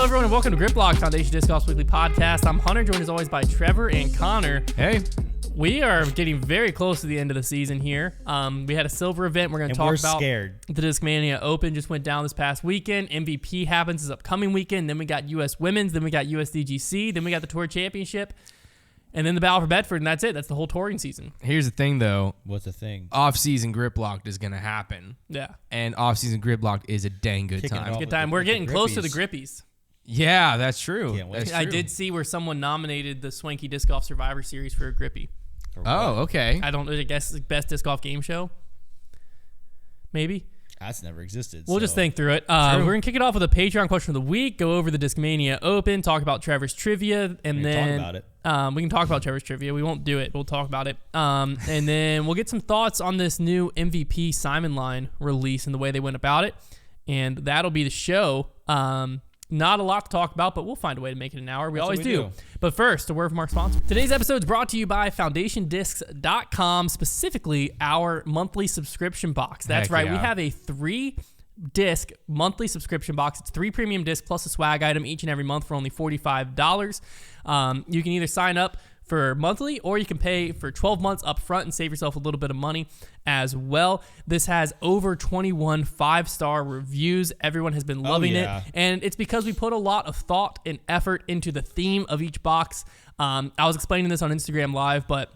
everyone, and welcome to Grip Lock, Foundation Disc Golf's weekly podcast. I'm Hunter, joined as always by Trevor and Konner. Hey. We are getting very close to the end of the season here. We had a silver event. We're going to talk about scared. The Discmania Open just went down this past weekend. MVP happens this upcoming weekend. Then we got U.S. Women's. Then we got USDGC. Then we got the Tour Championship. And then the Battle for Bedford, and that's it. That's the whole touring season. Here's the thing, though. What's the thing? Off-season Grip Locked is going to happen. Yeah. And off-season Grip Locked is a dang good Kicking time. it off. Good time. We're getting close to the Grippies. Yeah, that's true. Can't wait. That's I true. did see where someone nominated the Swanky Disc Golf Survivor Series for a Grippy. Oh, okay. I guess it's best disc golf game show. Maybe. That's never existed. We'll just think through it. We're going to kick it off with a Patreon question of the week, go over the Discmania Open, talk about Trevor's trivia, and then talk about it. We can talk about Trevor's trivia. We won't do it. We'll talk about it. And then we'll get some thoughts on this new MVP Simon line release and the way they went about it. And that'll be the show. Not a lot to talk about, but we'll find a way to make it an hour. We always do. But first, a word from our sponsor. Today's episode is brought to you by FoundationDiscs.com, specifically our monthly subscription box. That's Heck right. yeah. We have a 3-disc monthly subscription box. It's 3 premium discs plus a swag item each and every month for only $45. You can either sign up for monthly, or you can pay for 12 months up front and save yourself a little bit of money as well. This has over 21 5-star reviews. Everyone has been loving it, and it's because we put a lot of thought and effort into the theme of each box. I was explaining this on Instagram Live, but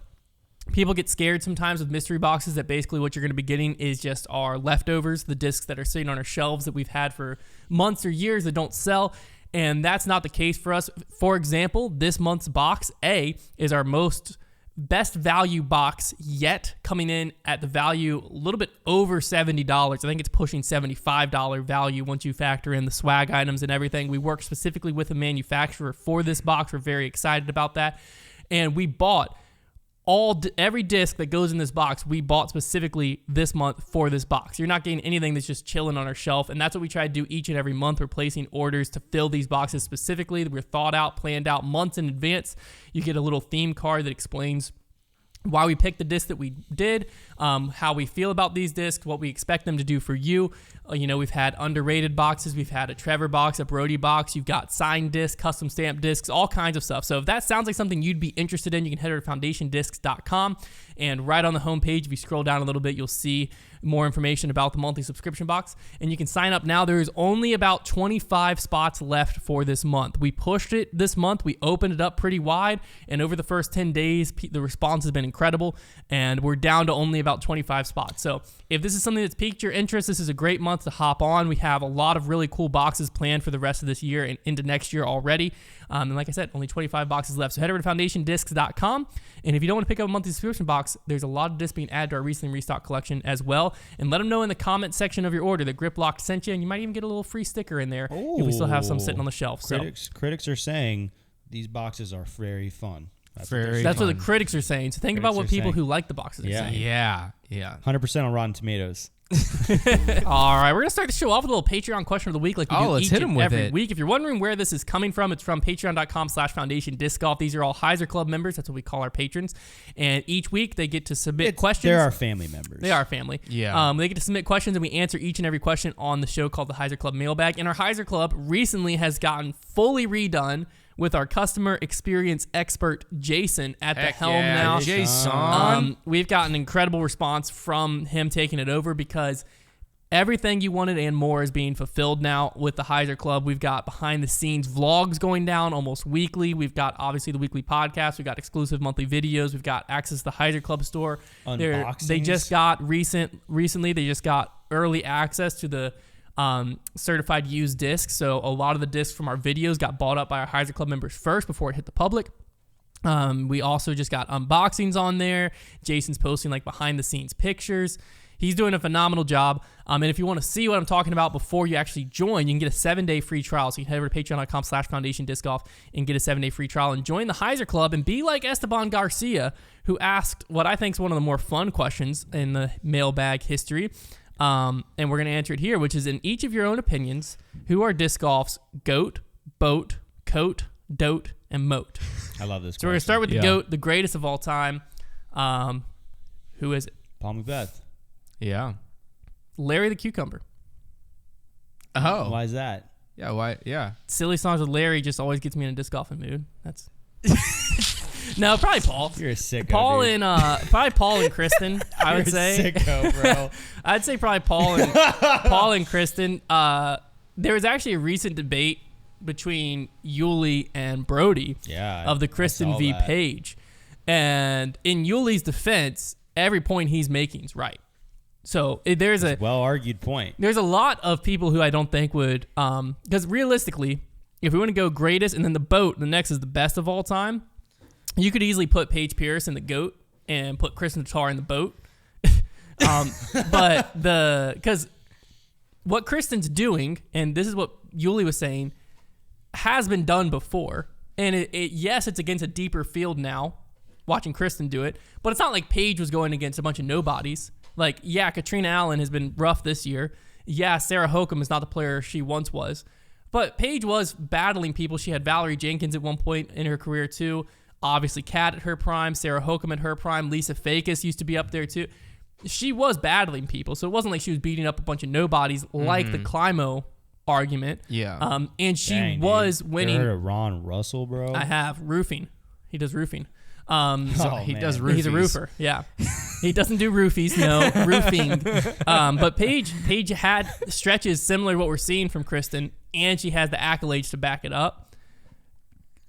people get scared sometimes with mystery boxes that basically what you're going to be getting is just our leftovers, the discs that are sitting on our shelves that we've had for months or years that don't sell. And that's not the case for us. For example, this month's box A is our best value box yet, coming in at the value a little bit over $70. I think it's pushing $75 value once you factor in the swag items and everything. We work specifically with a manufacturer for this box. We're very excited about that. And we bought every disc that goes in this box, we bought specifically this month for this box. You're not getting anything that's just chilling on our shelf, and that's what we try to do each and every month. We're placing orders to fill these boxes specifically. We're thought out, planned out months in advance. You get a little theme card that explains why we picked the disc that we did, how we feel about these discs, what we expect them to do for you. We've had underrated boxes. We've had a Trevor box, a Brody box. You've got signed discs, custom stamped discs, all kinds of stuff. So if that sounds like something you'd be interested in, you can head over to FoundationDiscs.com. And right on the homepage, if you scroll down a little bit, you'll see more information about the monthly subscription box. And you can sign up now. There is only about 25 spots left for this month. We pushed it this month. We opened it up pretty wide. And over the first 10 days, the response has been incredible. And we're down to only about 25 spots. So if this is something that's piqued your interest, this is a great month to hop on. We have a lot of really cool boxes planned for the rest of this year and into next year already. And like I said, only 25 boxes left. So head over to FoundationDiscs.com. And if you don't want to pick up a monthly subscription box, there's a lot of discs being added to our recently restocked collection as well. And let them know in the comment section of your order that Grip Lock sent you, and you might even get a little free sticker in there if we still have some sitting on the shelf. Critics are saying these boxes are very fun. That's what the critics are saying. So think about what people who like the boxes are saying. Yeah. 100% on Rotten Tomatoes. All right, we're going to start the show off with a little Patreon question of the week like we do let's each hit and 'em with every it. week. If you're wondering where this is coming from, it's from patreon.com/Foundation Disc Golf. These are all Heiser Club members. That's what we call our patrons. And each week they get to submit questions. They're our family members. They are family. Yeah. They get to submit questions, and we answer each and every question on the show called the Heiser Club Mailbag. And our Heiser Club recently has gotten fully redone with our customer experience expert, Jason, at the helm now. Jason. We've gotten incredible response from him taking it over because everything you wanted and more is being fulfilled now with the Heiser Club. We've got behind-the-scenes vlogs going down almost weekly. We've got, obviously, the weekly podcast. We've got exclusive monthly videos. We've got access to the Heiser Club store. Unboxings. They just got recently, they just got early access to the certified used discs. So a lot of the discs from our videos got bought up by our Heiser Club members first before it hit the public. We also just got unboxings on there. Jason's posting like behind-the-scenes pictures. He's doing a phenomenal job. And if you want to see what I'm talking about before you actually join, you can get a 7-day free trial. So you can head over to patreon.com/Foundation Disc Golf and get a 7-day free trial and join the Heiser Club and be like Esteban Garcia, who asked what I think is one of the more fun questions in the mailbag history. And we're going to answer it here, which is, in each of your own opinions, who are disc golf's GOAT, BOAT, COAT, DOAT, and MOAT? I love this. So we're going to start with the GOAT, the greatest of all time. Who is it? Palmy Beth. Yeah. Larry the Cucumber. Oh. Why is that? Yeah, why? Yeah. Silly songs with Larry just always gets me in a disc golfing mood. That's no, probably Paul. You're a sicko, Paul dude. and probably Paul and Kristen. I would say. Sicko, bro. I'd say probably Paul and Kristen. There was actually a recent debate between Yuli and Brody of the Kristen v. Paige. And in Yuli's defense, every point he's making is right. So there's a well-argued point. There's a lot of people who I don't think would, because realistically, if we want to go greatest and then the next is the best of all time, you could easily put Paige Pierce in the GOAT and put Kristen Tatar in the boat. But because what Kristen's doing, and this is what Yuli was saying, has been done before. And yes, it's against a deeper field now, watching Kristen do it, but it's not like Paige was going against a bunch of nobodies. Like, yeah, Katrina Allen has been rough this year. Yeah, Sarah Hokum is not the player she once was. But Paige was battling people. She had Valerie Jenkins at one point in her career, too. Obviously, Kat at her prime, Sarah Hokum at her prime, Lisa Fakis used to be up there, too. She was battling people, so it wasn't like she was beating up a bunch of nobodies like the Climo argument. Yeah. And she was winning. You heard of Ron Russell, bro? I have. Roofing. He does roofing. He does roofies. He's a roofer. Yeah. He doesn't do roofies, no, roofing. But Paige had stretches similar to what we're seeing from Kristen, and she has the accolades to back it up.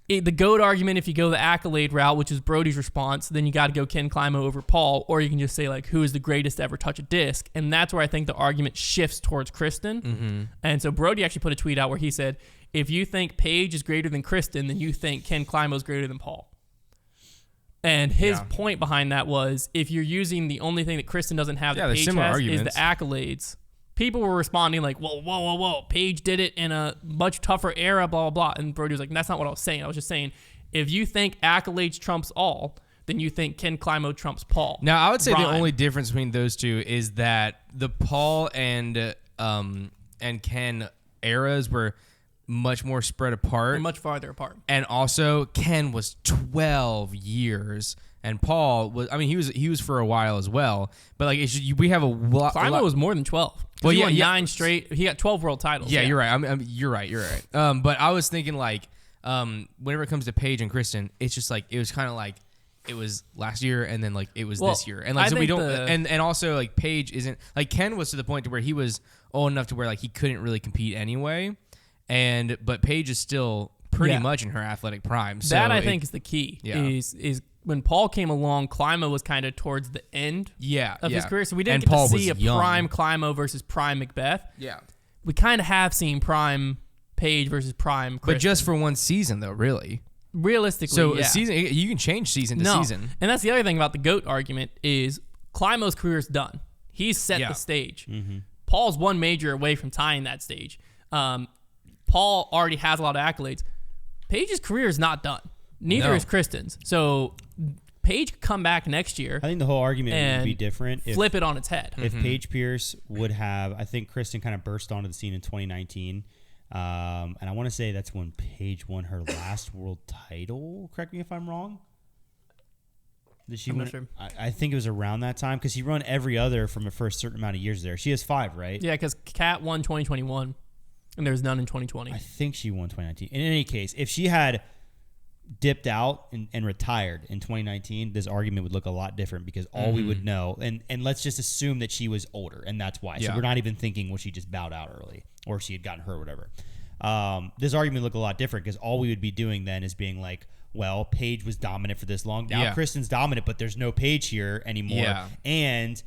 The GOAT argument, if you go the accolade route, which is Brody's response, then you got to go Ken Climo over Paul, or you can just say, like, who is the greatest to ever touch a disc? And that's where I think the argument shifts towards Kristen. Mm-hmm. And so Brody actually put a tweet out where he said, if you think Paige is greater than Kristen, then you think Ken Climo is greater than Paul. And his point behind that was, if you're using the only thing that Kristen doesn't have that Paige has is the accolades, people were responding like, whoa, Paige did it in a much tougher era, blah, blah, blah. And Brody was like, that's not what I was saying. I was just saying, if you think accolades trumps all, then you think Ken Climo trumps Paul. Now, I would say the only difference between those two is that the Paul and Ken eras were much more spread apart. And much farther apart. And also, Ken was 12 years, and Paul was. I mean, he was for a while as well. But like, we have a lot. Climo was more than 12. Well, he won 9 straight. He got 12 world titles. Yeah, you're right. You're right. But I was thinking like, whenever it comes to Paige and Kristen, it's just like it was kind of like it was last year, and then like it was this year, and like so we don't. And also like Paige isn't like Ken was to the point to where he was old enough to where like he couldn't really compete anyway. But Paige is still pretty much in her athletic prime. So that I think is the key. Yeah. Is when Paul came along, Climo was kind of towards the end of his career. So we didn't get to see a prime Climo versus prime Macbeth. Yeah. We kind of have seen prime Paige versus prime Kristen. But just for one season, though, really. Realistically, so a season, you can change season to season. And that's the other thing about the GOAT argument is Climo's career is done. He's set the stage. Mm-hmm. Paul's one major away from tying that stage. Paul already has a lot of accolades. Paige's career is not done. Neither is Kristen's. So Paige could come back next year. I think the whole argument would be different. Flip it on its head. If Paige Pierce would have, I think Kristen kind of burst onto the scene in 2019. And I want to say that's when Paige won her last world title. Correct me if I'm wrong. I'm not sure. I think it was around that time because he run every other from for a certain amount of years there. She has 5, right? Yeah, because Kat won 2021. And there was none in 2020. I think she won 2019. In any case, if she had dipped out and retired in 2019, this argument would look a lot different because all we would know, and let's just assume that she was older, and that's why. So we're not even thinking, well, she just bowed out early or she had gotten hurt or whatever. This argument would look a lot different because all we would be doing then is being like, well, Paige was dominant for this long. Now Kristen's dominant, but there's no Paige here anymore. Yeah. And,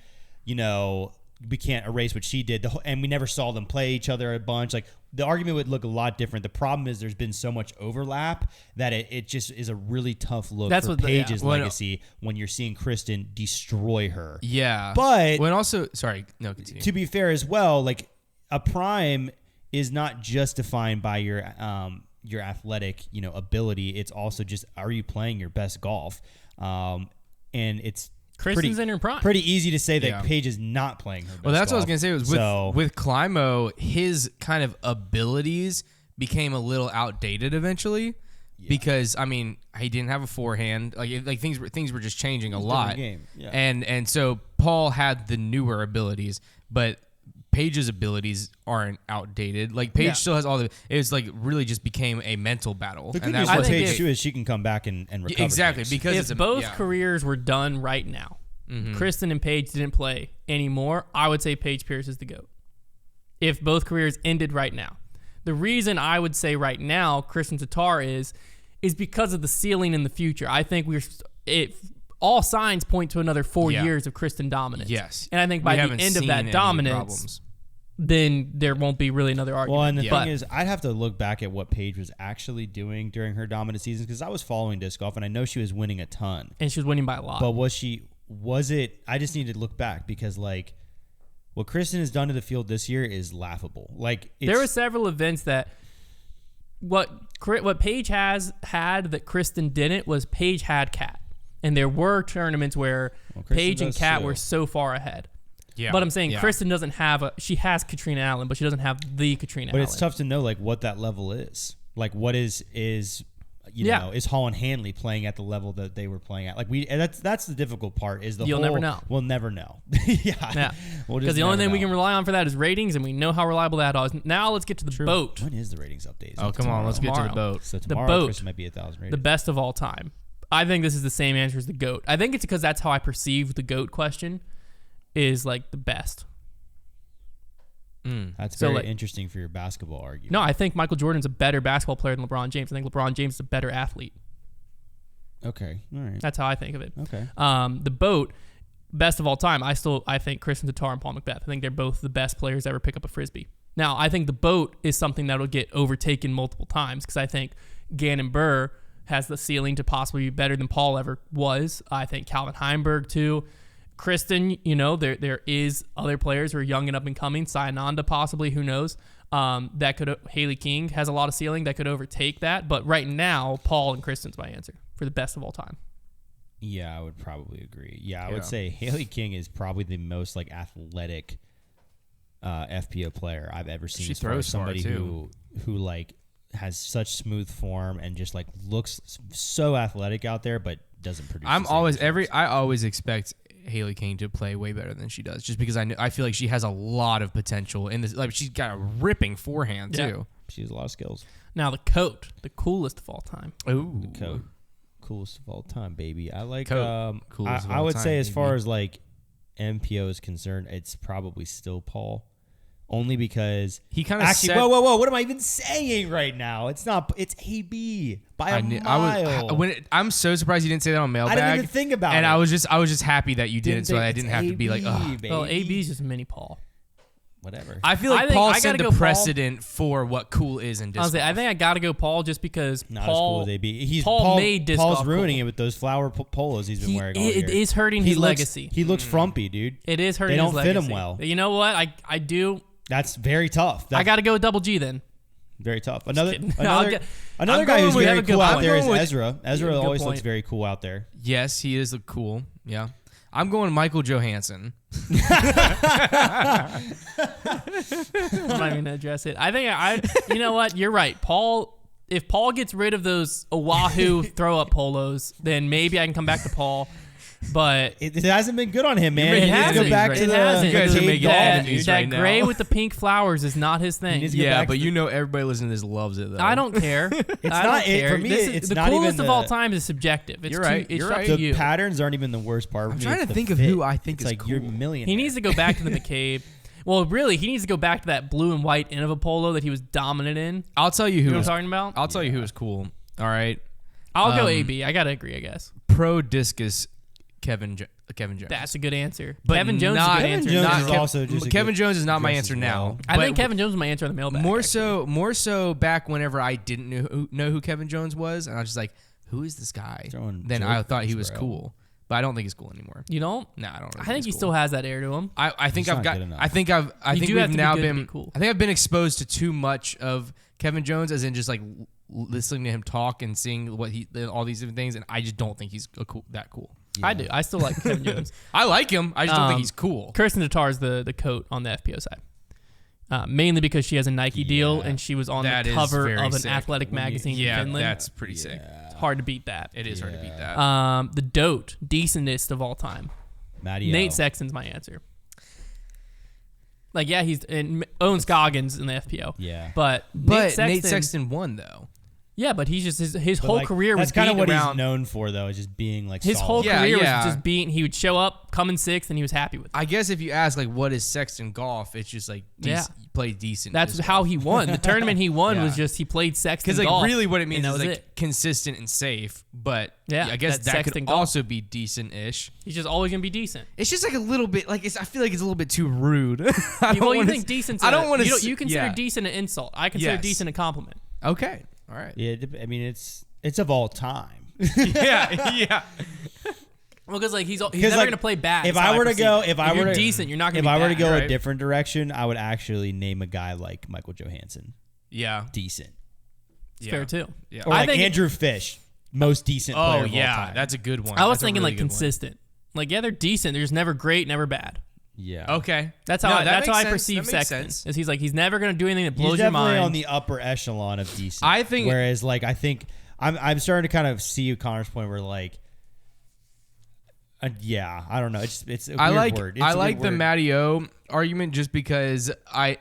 we can't erase what she did. And we never saw them play each other a bunch. Like, the argument would look a lot different. The problem is there's been so much overlap that it just is a really tough look for Paige's legacy when you're seeing Kristen destroy her. Yeah. But when also, sorry, no, continue. To be fair as well, like, a prime is not just defined by your athletic, ability. It's also just, are you playing your best golf? And it's Kristen's in her prime. Pretty easy to say that Paige is not playing her best Well, that's golf. what I was going to say. With Climo, his kind of abilities became a little outdated eventually because, I mean, he didn't have a forehand. Like things were just changing a lot. Game. Yeah. And so Paul had the newer abilities, but Paige's abilities aren't outdated. Like Paige still has all the. It's like really just became a mental battle. The good news with Paige too is she can come back and recover. Exactly, things. because if both careers were done right now, Kristin and Paige didn't play anymore, I would say Paige Pierce is the GOAT. If both careers ended right now, the reason I would say right now Kristin Tattar is because of the ceiling in the future. I think all signs point to another 4 years of Kristin dominance. Yes. And I think by the end of that dominance, then there won't be really another argument. Well, and the thing is, I'd have to look back at what Paige was actually doing during her dominant seasons because I was following disc golf and I know she was winning a ton. And she was winning by a lot. But was it, I just need to look back because like what Kristin has done to the field this year is laughable. Like there were several events that what Paige has had that Kristin didn't was Paige had Kat. And there were tournaments where Paige and Kat were so far ahead. Yeah. But I'm saying Kristin doesn't have she has Katrina Allen, but she doesn't have the Katrina Allen. But it's tough to know like what that level is. Like what is know, is Holland Hanley playing at the level that they were playing at? Like that's the difficult part is You'll never know. We'll never know. Yeah. Because the only thing we can rely on for that is ratings, and we know how reliable that is. Now let's get to the boat. When is the ratings update? Oh, come on, let's get to the boat. So tomorrow, the boat, Kristin might be 1,000 rated. The best of all time. I think this is the same answer as the GOAT. I think it's because that's how I perceive the GOAT question is like the best. That's very interesting for your basketball argument. No, I think Michael Jordan's a better basketball player than LeBron James. I think LeBron James is a better athlete. Okay. All right. That's how I think of it. Okay. The boat, best of all time. I think Kristin Tattar and Paul Macbeth. I think they're both the best players to ever pick up a Frisbee. Now, I think the boat is something that'll get overtaken multiple times because I think Gannon Burr has the ceiling to possibly be better than Paul ever was. I think Calvin Heimberg too. Kristin, there is other players who are young and up and coming. Sayananda possibly, who knows? Haley King has a lot of ceiling that could overtake that. But right now, Paul and Kristin's my answer for the best of all time. Yeah, I would probably agree. Yeah, I would say Haley King is probably the most like athletic FPO player I've ever seen. She throws somebody who like has such smooth form and just like looks so athletic out there, but doesn't produce. I always expect Haley King to play way better than she does, just because I feel like she has a lot of potential in this. Like she's got a ripping forehand too. She has a lot of skills. Now the coat, the coolest of all time. Ooh, the coat, coolest of all time, baby. I like. Coolest I would say as far as like MPO is concerned, it's probably still Paul. Only because he kind of actually. Whoa! What am I even saying right now? It's not. It's AB by a mile. I'm so surprised you didn't say that on Mailbag. I didn't even think about it. And I was just happy that you did it, so I didn't have to be like, oh. Well, AB is just mini Paul. Whatever. I feel like Paul set the precedent for what cool is in disc golf. I think I got to go Paul just because not Paul. As cool as AB. Paul made disc golf Paul's ruining cool. it with those flower polos he's been wearing all year. It is hurting his legacy. He looks frumpy, dude. It is hurting his legacy. They don't fit him well. You know what? I do. That's very tough. I got to go with Double G then. Very tough. Another I'm guy who's very cool out there is with Ezra. Ezra always looks very cool out there. Yes, he is cool. Yeah. I'm going Michael Johansson. I'm not even gonna address it. I think you know what? You're right. Paul, if Paul gets rid of those Oahu throw up polos, then maybe I can come back to Paul. But it hasn't been good on him, man. It hasn't. Go back to you guys are making enemies right now. That gray with the pink flowers is not his thing. Yeah, but everybody listening to this loves it though. I don't care. It's not for me. It's the not coolest even of all time is subjective. It's you're right. It's you're right. To the you. patterns aren't even the worst part. I'm trying to think of who I think is like cool. You're millionaire. He needs to go back to the McCabe. Well, really, he needs to go back to that blue and white Innova polo that he was dominant in. I'll tell you who. You know what I'm talking about? I'll tell you who is cool. All right. I'll go AB. I gotta agree, I guess. Pro discus Kevin Jones. That's a good answer. But Kevin Jones is a good answer. Kevin Jones is not my answer now. I think Kevin Jones is my answer on the mailbag. More so back whenever I didn't know who Kevin Jones was, and I was just like, who is this guy? Then I thought he was cool. But I don't think he's cool anymore. You don't? No, I don't. I think he still has that air to him. I think I've got. I think we've been exposed to too much of Kevin Jones, as in just like listening to him talk and seeing all these different things, and I just don't think he's that cool. Yeah. I do. I still like Kevin Jones. I like him. I just don't think he's cool. Kristin Tattar is the coat on the FPO side. Mainly because she has a Nike deal and she was on the cover of an athletic magazine in Finland. Yeah, that's pretty sick. It's hard to beat that. It is hard to beat that. The dote, decentest of all time. Matty Nate Sexton's my answer. Like, yeah, he's owns Goggins in the FPO. Yeah. But Nate Sexton won, though. Yeah, but he's just his whole career was kind of what around, he's known for, though, is just being like his solid. whole career was just being. He would show up, come in sixth, and he was happy with it. I guess if you ask like what is Sexton golf, it's just like play decent. That's how he won. The tournament he won was just he played Sexton golf. Because like really what it means is like consistent and safe. But I guess that could also be decent-ish. He's just always gonna be decent. It's just like a little bit like I feel like it's a little bit too rude. You think decent? I don't want to. You consider decent an insult. I consider decent a compliment. Okay. All right. Yeah, I mean it's of all time. yeah. Well, because like he's never gonna play bad. If I were to go, you're decent, you're not gonna. If be I were to bad, go right? a different direction, I would actually name a guy like Michael Johansson. Yeah. Decent. It's fair too. Yeah. Or like Andrew Fish, most decent player of all time. That's a good one. I was thinking like consistent. Like they're decent. They're just never great, never bad. Yeah. Okay. That's how I perceive Sexton. Is he's never gonna do anything that blows your mind. He's definitely on the upper echelon of decent. I think. Whereas like I think I'm starting to kind of see Connor's point where like. I don't know. It's a weird word. I like the Matty O argument just because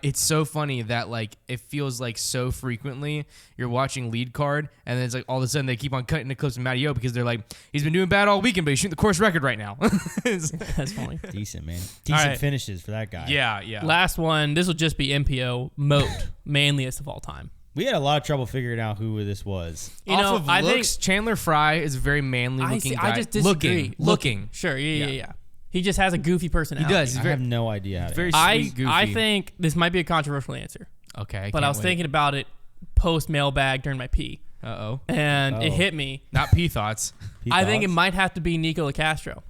it's so funny that like it feels like so frequently you're watching lead card and then it's like all of a sudden they keep on cutting the clips of Matty O because they're like he's been doing bad all weekend but he's shooting the course record right now. That's funny. Decent, man. Decent finishes for that guy. Yeah. Last one. This will just be MPO Moat, manliest of all time. We had a lot of trouble figuring out who this was. Off of looks, Chandler Fry is a very manly looking guy. I just disagree. Looking. Sure, yeah. He just has a goofy personality. He does. I have no idea how to very answer. sweet, goofy. I think this might be a controversial answer. Okay, but I was thinking about it post mailbag during my pee. And it hit me. Not pee thoughts. I think it might have to be Nico LaCastro.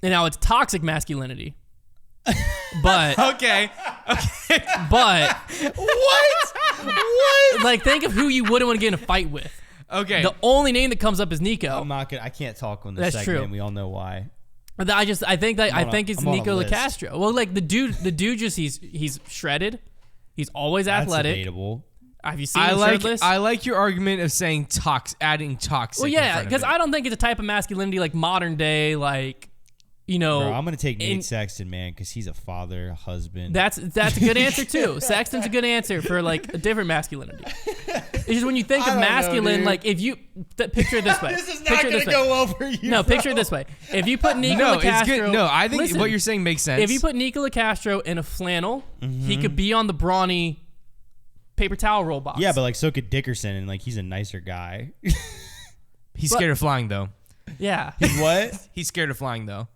And now it's toxic masculinity. But okay. But what? Like think of who you wouldn't want to get in a fight with. Okay. The only name that comes up is Nico. I'm not gonna. I can't talk on this That's segment. true. We all know why. I think it's Nico list. LaCastro. Well, like the dude just he's shredded. He's always athletic. That's debatable. Have you seen him shirtless? I like your argument of saying adding toxic. Well, yeah, because I don't think it's a type of masculinity like modern day, like. Bro, I'm gonna take Nate Sexton, man, because he's a father, a husband. That's a good answer too. Sexton's a good answer for like a different masculinity. It's just when you think of masculine, like if you picture it this way. This is not gonna go over you. No, picture it this way. If you put Nico LaCastro, it's good. No, I think what you're saying makes sense. If you put Nico LaCastro in a flannel, he could be on the brawny paper towel roll box. Yeah, but like so could Dickerson, and like he's a nicer guy. He's scared of flying though. Yeah. He's what? He's scared of flying though.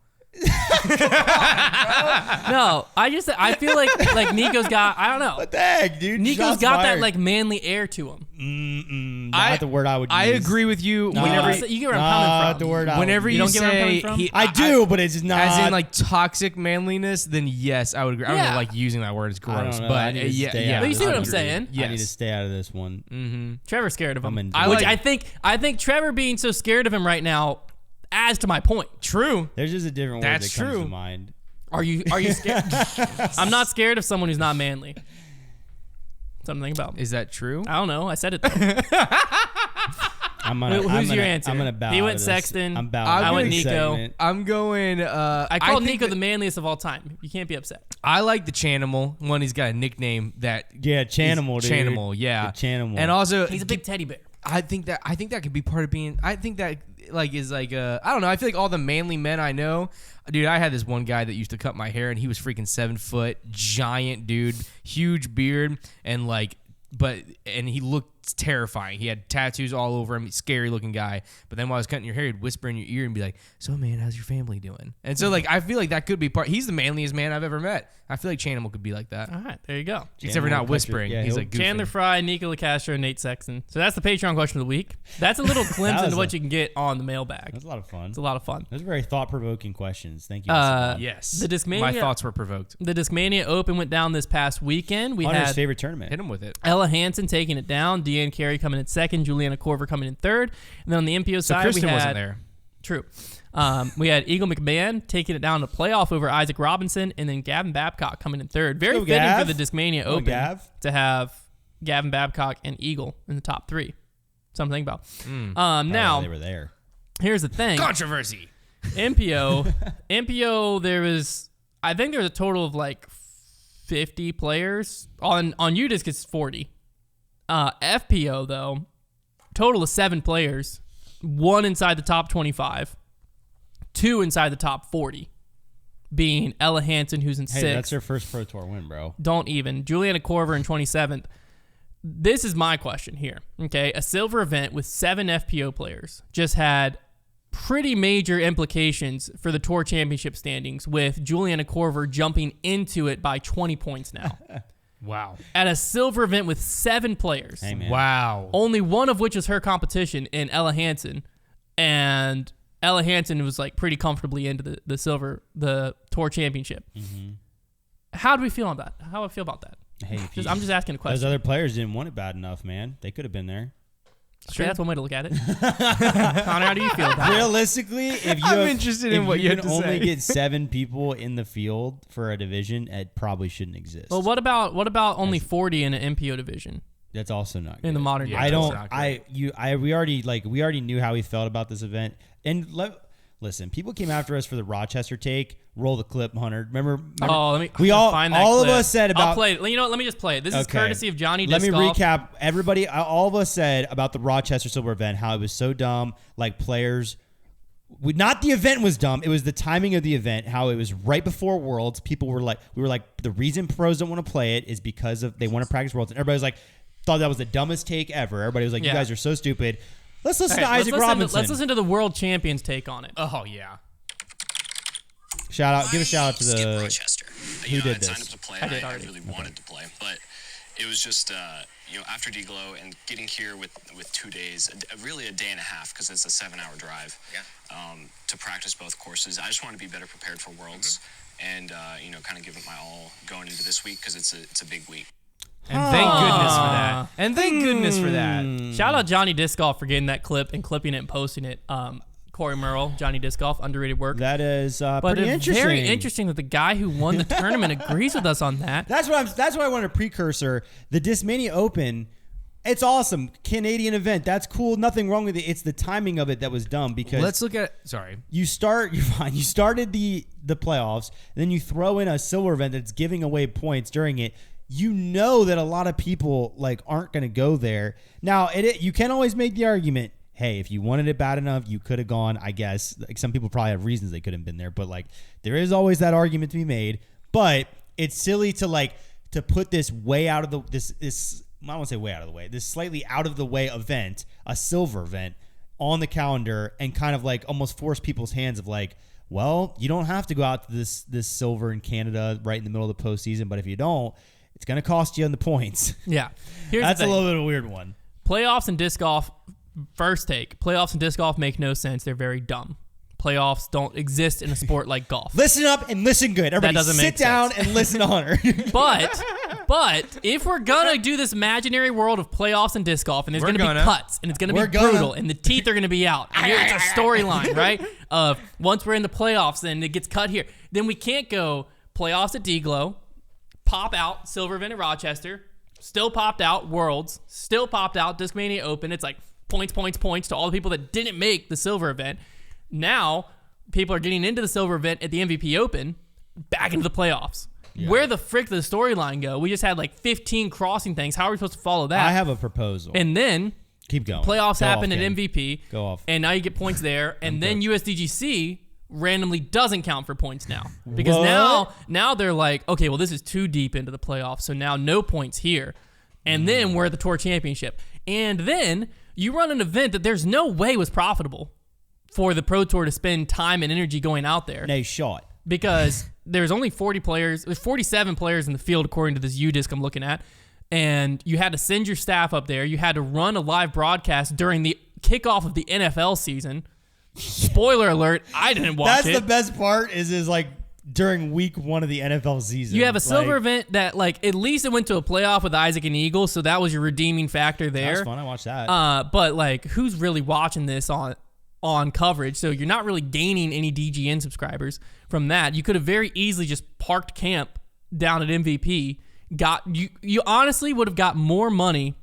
No, I feel like Nico's got, I don't know. What the heck, dude? Nico's got that like manly air to him. Not the word I would use. I agree with you. You get where I'm coming from. The word whenever you don't get where I'm coming from? I do, but it's not. As in like toxic manliness, then yes, I would agree. I don't know, like using that word is gross, but yeah. But you see what I'm saying? Yes. I need to stay out of this one. Mm-hmm. Trevor's scared of him. I think Trevor being so scared of him right now adds to my point. True. There's just a different word that comes to mind. Are you scared? I'm not scared of someone who's not manly. Something about me. Is that true? I don't know. I said it though. Who's your answer? I'm gonna bow. He went Sexton. I'm bowing. I went Nico. Segment. I'm going. I called Nico the manliest of all time. You can't be upset. I like the Chanimal. One, he's got a nickname that. Yeah, Chanimal. Dude. Chanimal. Yeah, Chanimal. And also, he's a big teddy bear. I think that could be part of being. I think that like is like I don't know. I feel like all the manly men I know, dude. I had this one guy that used to cut my hair, and he was freaking 7 foot, giant dude, huge beard, and like, and he looked terrifying. He had tattoos all over him. Scary looking guy. But then while I was cutting your hair, he'd whisper in your ear and be like, "So man, how's your family doing?" And so like, I feel like that could be part. He's the manliest man I've ever met. I feel like Chanimal could be like that. All right, there you go. Except for not whispering. Yeah, he's like goofing. Chandler Fry, Nico LaCastro, Nate Sexton. So that's the Patreon question of the week. That's a little glimpse into what you can get on the mailbag. That's a lot of fun. It's a lot of fun. Those are very thought-provoking questions. Thank you. Yes. The Discmania, my thoughts were provoked. The Discmania Open went down this past weekend. We Hunter's had favorite tournament. Hit him with it. Ella Hansen taking it down. Deanne Carey coming in second. Juliana Korver coming in third. And then on the MPO side, Kristin we had... wasn't there. True. We had Eagle McMahon taking it down to playoff over Isaac Robinson, and then Gavin Babcock coming in third. Very fitting Gav. for the Discmania Open to have Gavin Babcock and Eagle in the top 3. Something about. Now they were there. Here's the thing. Controversy. MPO, there was, I think there was a total of like 50 players. On UDisc, it's 40. FPO, though, total of 7 players. 1 inside the top 25. 2 inside the top 40. Being Ella Hansen, who's in 6th. Hey, that's her first Pro Tour win, bro. Don't even. Juliana Korver in 27th. This is my question here. Okay, a silver event with 7 FPO players just had pretty major implications for the Tour Championship standings, with Juliana Korver jumping into it by 20 points now. Wow. At a silver event with 7 players. Hey, man. Wow. Only one of which is her competition in Ella Hansen. And Ella Hansen was like pretty comfortably into the Tour Championship. Mm-hmm. How do we feel about that? How do I feel about that? Hey, I'm just asking a question. Those other players didn't want it bad enough, man. They could have been there. Sure, that's one way to look at it. Konner, how do you feel about it? Realistically, if you I'm interested in what you have to only say. get 7 people in the field for a division, it probably shouldn't exist. Well, what about only 40 in an MPO division That's also not good. in the modern Yeah, day? We already knew how we felt about this event. And listen, people came after us for the Rochester take. Roll the clip, Hunter. Remember? Oh, let me. We all find that all clip. of us said about. I'll play it. You know what? Let me just play it. This is Okay. courtesy of Johnny Disc Let me Golf. recap. Everybody, all of us said about the Rochester Silver event how it was so dumb. Like players, not the event was dumb. It was the timing of the event. How it was right before Worlds. People were like, the reason pros don't want to play it is because they want to practice Worlds. And everybody was like, thought that was the dumbest take ever. Everybody was like, you guys are so stupid. Let's listen to Isaac Robinson. Let's listen to the world champions take on it. Oh, yeah. Give a shout out to the Rochester. who did I signed up this. to play. I did I already. really wanted to play, but it was just after D-Glow and getting here with 2 days, really a day and a half because it's a 7-hour drive. To practice both courses. I just want to be better prepared for Worlds, and kind of give it my all going into this week because it's a big week. And thank goodness for that. Shout out Johnny Disc Golf for getting that clip and clipping it and posting it. Corey Merle, Johnny Disc Golf, underrated work. That is But pretty it's interesting. very interesting that the guy who won the tournament agrees with us on that. That's why I wanted a precursor. The Discmania Open, it's awesome. Canadian event. That's cool. Nothing wrong with it. It's the timing of it that was dumb because Let's look at. Sorry. you're fine. You started the playoffs, and then you throw in a silver event that's giving away points during it. You know that a lot of people aren't going to go there. Now, you can always make the argument, hey, if you wanted it bad enough, you could have gone, I guess. Some people probably have reasons they couldn't have been there, but there is always that argument to be made. But it's silly to put this way out of the this I don't want to say way out of the way. This slightly out of the way event, a silver event on the calendar, and kind of almost force people's hands of well, you don't have to go out to this silver in Canada right in the middle of the postseason, but if you don't, it's going to cost you on the points. Yeah. Here's That's the a thing. little bit of a weird one. Playoffs and disc golf, first take. Playoffs and disc golf make no sense. They're very dumb. Playoffs don't exist in a sport like golf. Listen up and listen good. Everybody doesn't sit make down sense. and listen to Hunter. But if we're gonna do this imaginary world of playoffs and disc golf, and there's gonna be cuts, and it's gonna be brutal, and the teeth are gonna be out, and here it's a storyline, right? Of once we're in the playoffs, then it gets cut here. Then we can't go playoffs at D-Glow, pop out silver event at Rochester, still popped out Worlds, still popped out Discmania Open. It's points to all the people that didn't make the silver event. Now people are getting into the silver event at the MVP Open, back into the playoffs. Yeah. Where the frick did the storyline go? We just had 15 crossing things. How are we supposed to follow that? I have a proposal. And then keep going. Playoffs happen at MVP. Go off. And now you get points there. And then USDGC randomly doesn't count for points now. Because now they're okay, well, this is too deep into the playoffs. So now no points here. And then we're at the Tour Championship. And then you run an event that there's no way was profitable for the Pro Tour to spend time and energy going out there. Nay, shot. Because there's only 47 players in the field according to this UDisc I'm looking at. And you had to send your staff up there. You had to run a live broadcast during the kickoff of the NFL season. Spoiler alert, I didn't watch it. That's the best part is during week 1 of the NFL season. You have a silver event that at least it went to a playoff with Isaac and Eagle, so that was your redeeming factor there. That was fun. I watched that. But who's really watching this on coverage? So you're not really gaining any DGN subscribers from that. You could have very easily just parked camp down at MVP. You honestly would have got more money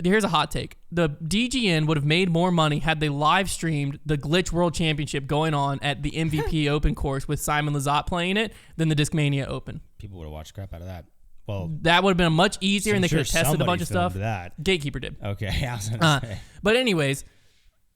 here's a hot take. The DGN would have made more money had they live streamed the Glitch World Championship going on at the MVP Open course with Simon Lizotte playing it than the Discmania Open. People would have watched crap out of that. Well, that would have been much easier, and they could have tested a bunch of stuff. That. Gatekeeper did. Okay, I was gonna say. But anyways,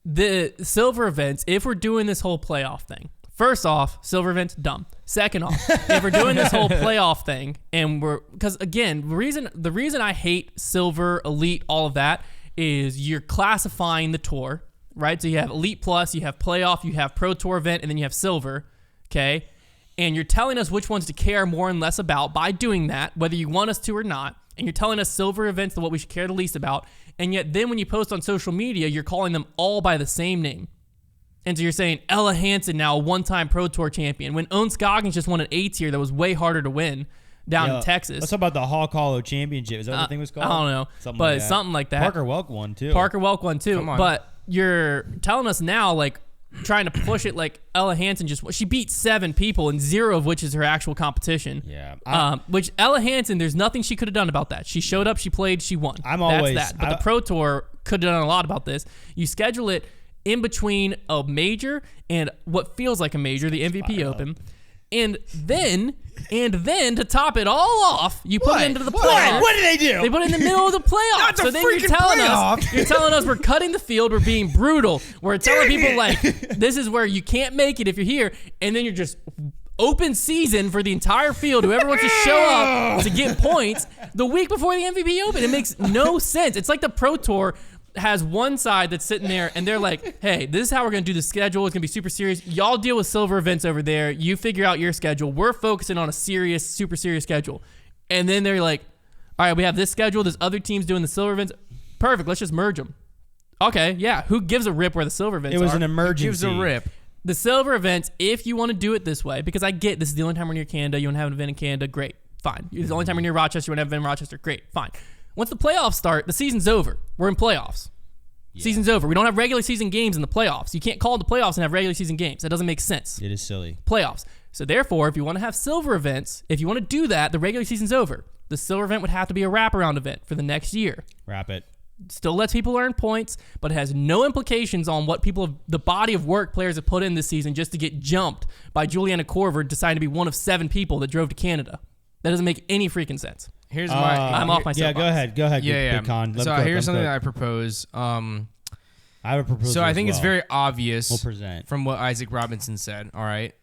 the silver events, if we're doing this whole playoff thing, first off, silver events, dumb. Second off, if we're doing this whole playoff thing, and because again, the reason I hate silver, elite, all of that is you're classifying the tour, right? So you have elite plus, you have playoff, you have pro tour event, and then you have silver, okay? And you're telling us which ones to care more and less about by doing that, whether you want us to or not. And you're telling us silver events are what we should care the least about. And yet then when you post on social media, you're calling them all by the same name. And so you're saying Ella Hansen, now a one-time Pro Tour champion, when Owen Scoggins just won an A-tier that was way harder to win down in Texas. Let's talk about the Hawk Hollow Championship. Is that what the thing was called? I don't know. Something like that. Parker Welk won, too. Parker Welk won, too. But you're telling us now, like, trying to push it like Ella Hansen she beat 7 people, and 0 of which is her actual competition. Yeah. Which Ella Hansen, there's nothing she could have done about that. She showed up, she played, she won. That's that. But the Pro Tour could have done a lot about this. You schedule it in between a major and what feels like a major, the MVP Open. And then to top it all off, you put it into the playoffs. What did they do? They put it in the middle of the playoffs. Not the so then freaking you're telling us we're cutting the field, we're being brutal. We're telling people like this is where you can't make it if you're here, and then you're just open season for the entire field. Whoever wants to show up to get points the week before the MVP Open. It makes no sense. It's like the Pro Tour has one side that's sitting there and they're like, hey, this is how we're going to do the schedule. It's going to be super serious. Y'all deal with silver events over there. You figure out your schedule. We're focusing on a serious, super serious schedule. And then they're like, all right, we have this schedule. There's other teams doing the silver events. Perfect. Let's just merge them. Okay, yeah. Who gives a rip where the silver events are? It was an emergency. Who gives a rip? The silver events, if you want to do it this way, because I get this is the only time we're near Canada. You want to have an event in Canada. Great. Fine. It's the only time we're near Rochester. You want to have an event in Rochester. Great. Fine. Once the playoffs start, the season's over. We're in playoffs. Yeah. Season's over. We don't have regular season games in the playoffs. You can't call the playoffs and have regular season games. That doesn't make sense. It is silly. Playoffs. So therefore, if you want to have silver events, if you want to do that, the regular season's over. The silver event would have to be a wraparound event for the next year. Wrap it. Still lets people earn points, but it has no implications on what the body of work players have put in this season just to get jumped by Juliana Korver deciding to be one of 7 people that drove to Canada. That doesn't make any freaking sense. Here's I'm off my soapbox. Go ahead. Yeah. Con. So here's something that I propose. I have a proposal. So I think it's very obvious from what Isaac Robinson said. All right,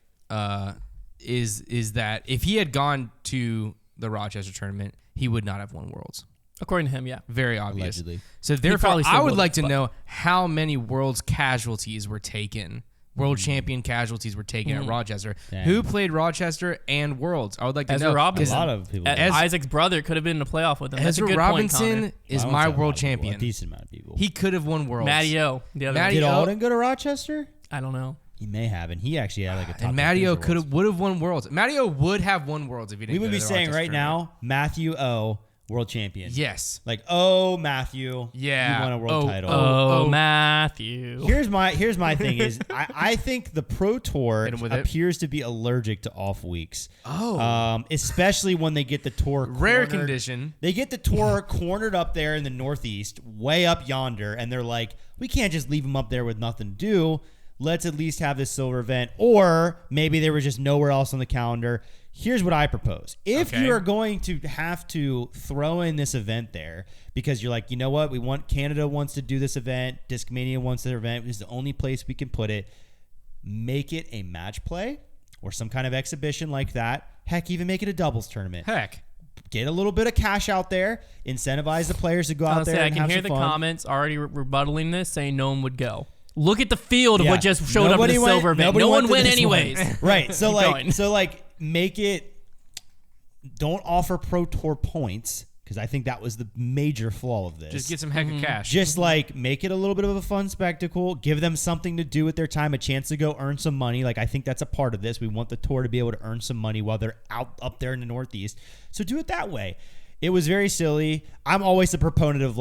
is that if he had gone to the Rochester tournament, he would not have won Worlds. According to him, yeah. Very obvious. Allegedly. So therefore, I would like to know how many Worlds casualties were taken. World champion casualties were taken at Rochester. Dang. Who played Rochester and Worlds? I would like to know. Robinson. A lot of people. Isaac's brother could have been in a playoff with him. That's Ezra a good Robinson point, is my world champion. A decent amount of people. He could have won Worlds. Matty O. Did Alden go to Rochester? I don't know. He may have, and he actually had like a top. And Matty O would have won Worlds. Matty O would have won Worlds if he didn't. We would be saying right now, Matthew O. World champion. Yes. Matthew. Yeah. You won a world title. Matthew. Here's my thing is I think the Pro Tour appears to be allergic to off weeks. Especially when they get the tour rare condition. They get the tour cornered up there in the Northeast, way up yonder, and they're like, we can't just leave them up there with nothing to do. Let's at least have this silver event. Or maybe they were just nowhere else on the calendar. Here's what I propose. If you are going to have to throw in this event there because you're like, you know what, Canada wants to do this event, Discmania wants their event, this is the only place we can put it, make it a match play or some kind of exhibition like that. Heck, even make it a doubles tournament. Heck. Get a little bit of cash out there, incentivize the players to go out there and have some fun. I can hear the comments already rebuttaling this saying no one would go. Look at the field of what just showed up in the silver event. No one went anyways. Right. So make it. Don't offer Pro Tour points because I think that was the major flaw of this. Just get some heck of cash. Just make it a little bit of a fun spectacle. Give them something to do with their time, a chance to go earn some money. Like I think that's a part of this. We want the tour to be able to earn some money while they're up there in the Northeast. So do it that way. It was very silly. I'm always a proponent of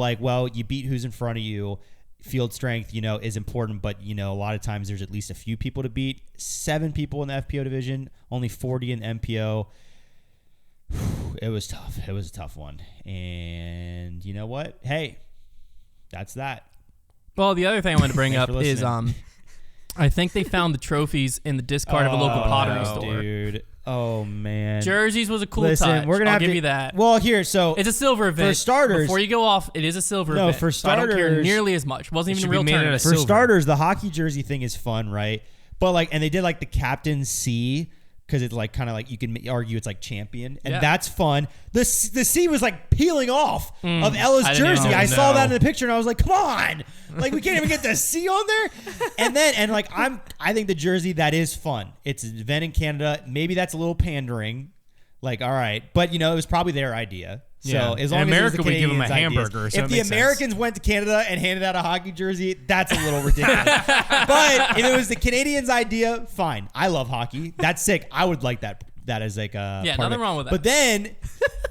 you beat who's in front of you. Field strength, is important, but, a lot of times there's at least a few people to beat. 7 people in the FPO division, only 40 in the MPO. It was tough. It was a tough one. And you know what? Hey, that's that. Well, the other thing I wanted to bring Thanks up for is listening. I think they found the trophies in the discard of a local pottery store. Dude. Oh man. Jerseys was a cool Listen, touch. we're gonna I'll have give to, you that. Well, here, so It's a silver event. for starters, before you go off, it is a silver No, event. for so I don't care starters- nearly as much. Wasn't It even a should real be made out of tournament. for silver. starters, the hockey jersey thing is fun, right? But like, and they did like the captain C because it's like kind of like you can argue it's like champion, and Yeah. that's fun. The C was like peeling off of Ella's I didn't jersey. know. I saw No. that in the picture, and I was like, come on, like we can't even get the C on there. And like I think the jersey that is fun. It's an event in Canada. Maybe that's a little pandering. Like, all right, but it was probably their idea. So Yeah. as In long America, as it was the we give 'em a Canadians' ideas. hamburger, so if it the makes sense. Americans went to Canada and handed out a hockey jersey, that's a little ridiculous. But if it was the Canadians' idea, fine. I love hockey. That's sick. I would like that as like a Yeah, part of nothing it. wrong with that. But then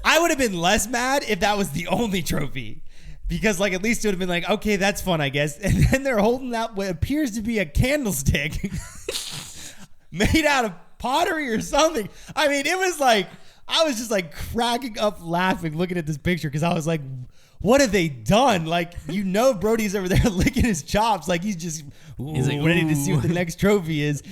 I would have been less mad if that was the only trophy. Because like at least it would have been like, okay, that's fun, I guess. And then they're holding out what appears to be a candlestick made out of pottery or something. I mean, it was like I was just like cracking up laughing looking at this picture because I was like, what have they done? Like, Brody's over there licking his chops like he's like, ready to see what the next trophy is.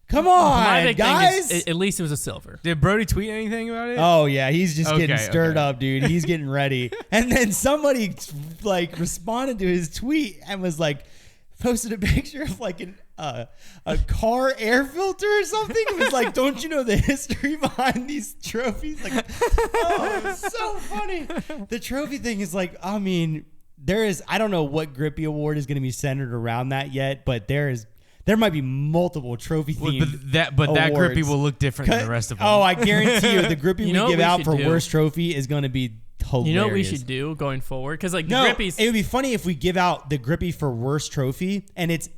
Come My on, big guys. thing is, at least it was a silver. Did Brody tweet anything about it? Oh yeah, he's just getting Okay, stirred okay. up, dude. He's getting ready. And then somebody like responded to his tweet and was like, posted a picture of like a car air filter or something. It was like, don't you know the history behind these trophies? Like, oh, it's so funny. The trophy thing is like, I mean, I don't know what Grippy Award is going to be centered around that yet, but there might be multiple trophy themed That Grippy will look different than the rest of them. Oh, I guarantee you, the Grippy You know we what give we out should for do? worst trophy is going to be hilarious. You know what we should do going forward? Because like the No, Grippies, it would be funny if we give out the Grippy for worst trophy, and it's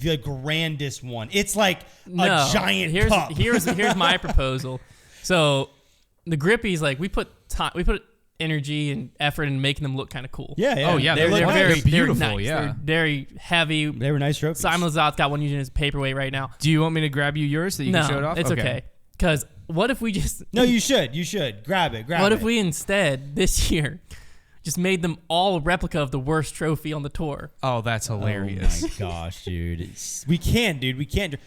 the grandest one. It's like a giant cup. Here's my proposal. So the Grippies, like we put energy and effort in making them look kind of cool. Yeah. Oh, yeah, They're look nice. very They're beautiful, They're nice. yeah. They're very heavy. They were nice trophies. Simon Lazat's got one using his paperweight right now. Do you want me to grab you yours so you can show it off? It's okay. Because what if we just No, you should. You should. Grab it. what if we instead this year just made them all a replica of the worst trophy on the tour? Oh, that's hilarious. Oh my gosh, dude. We can't, dude. We can't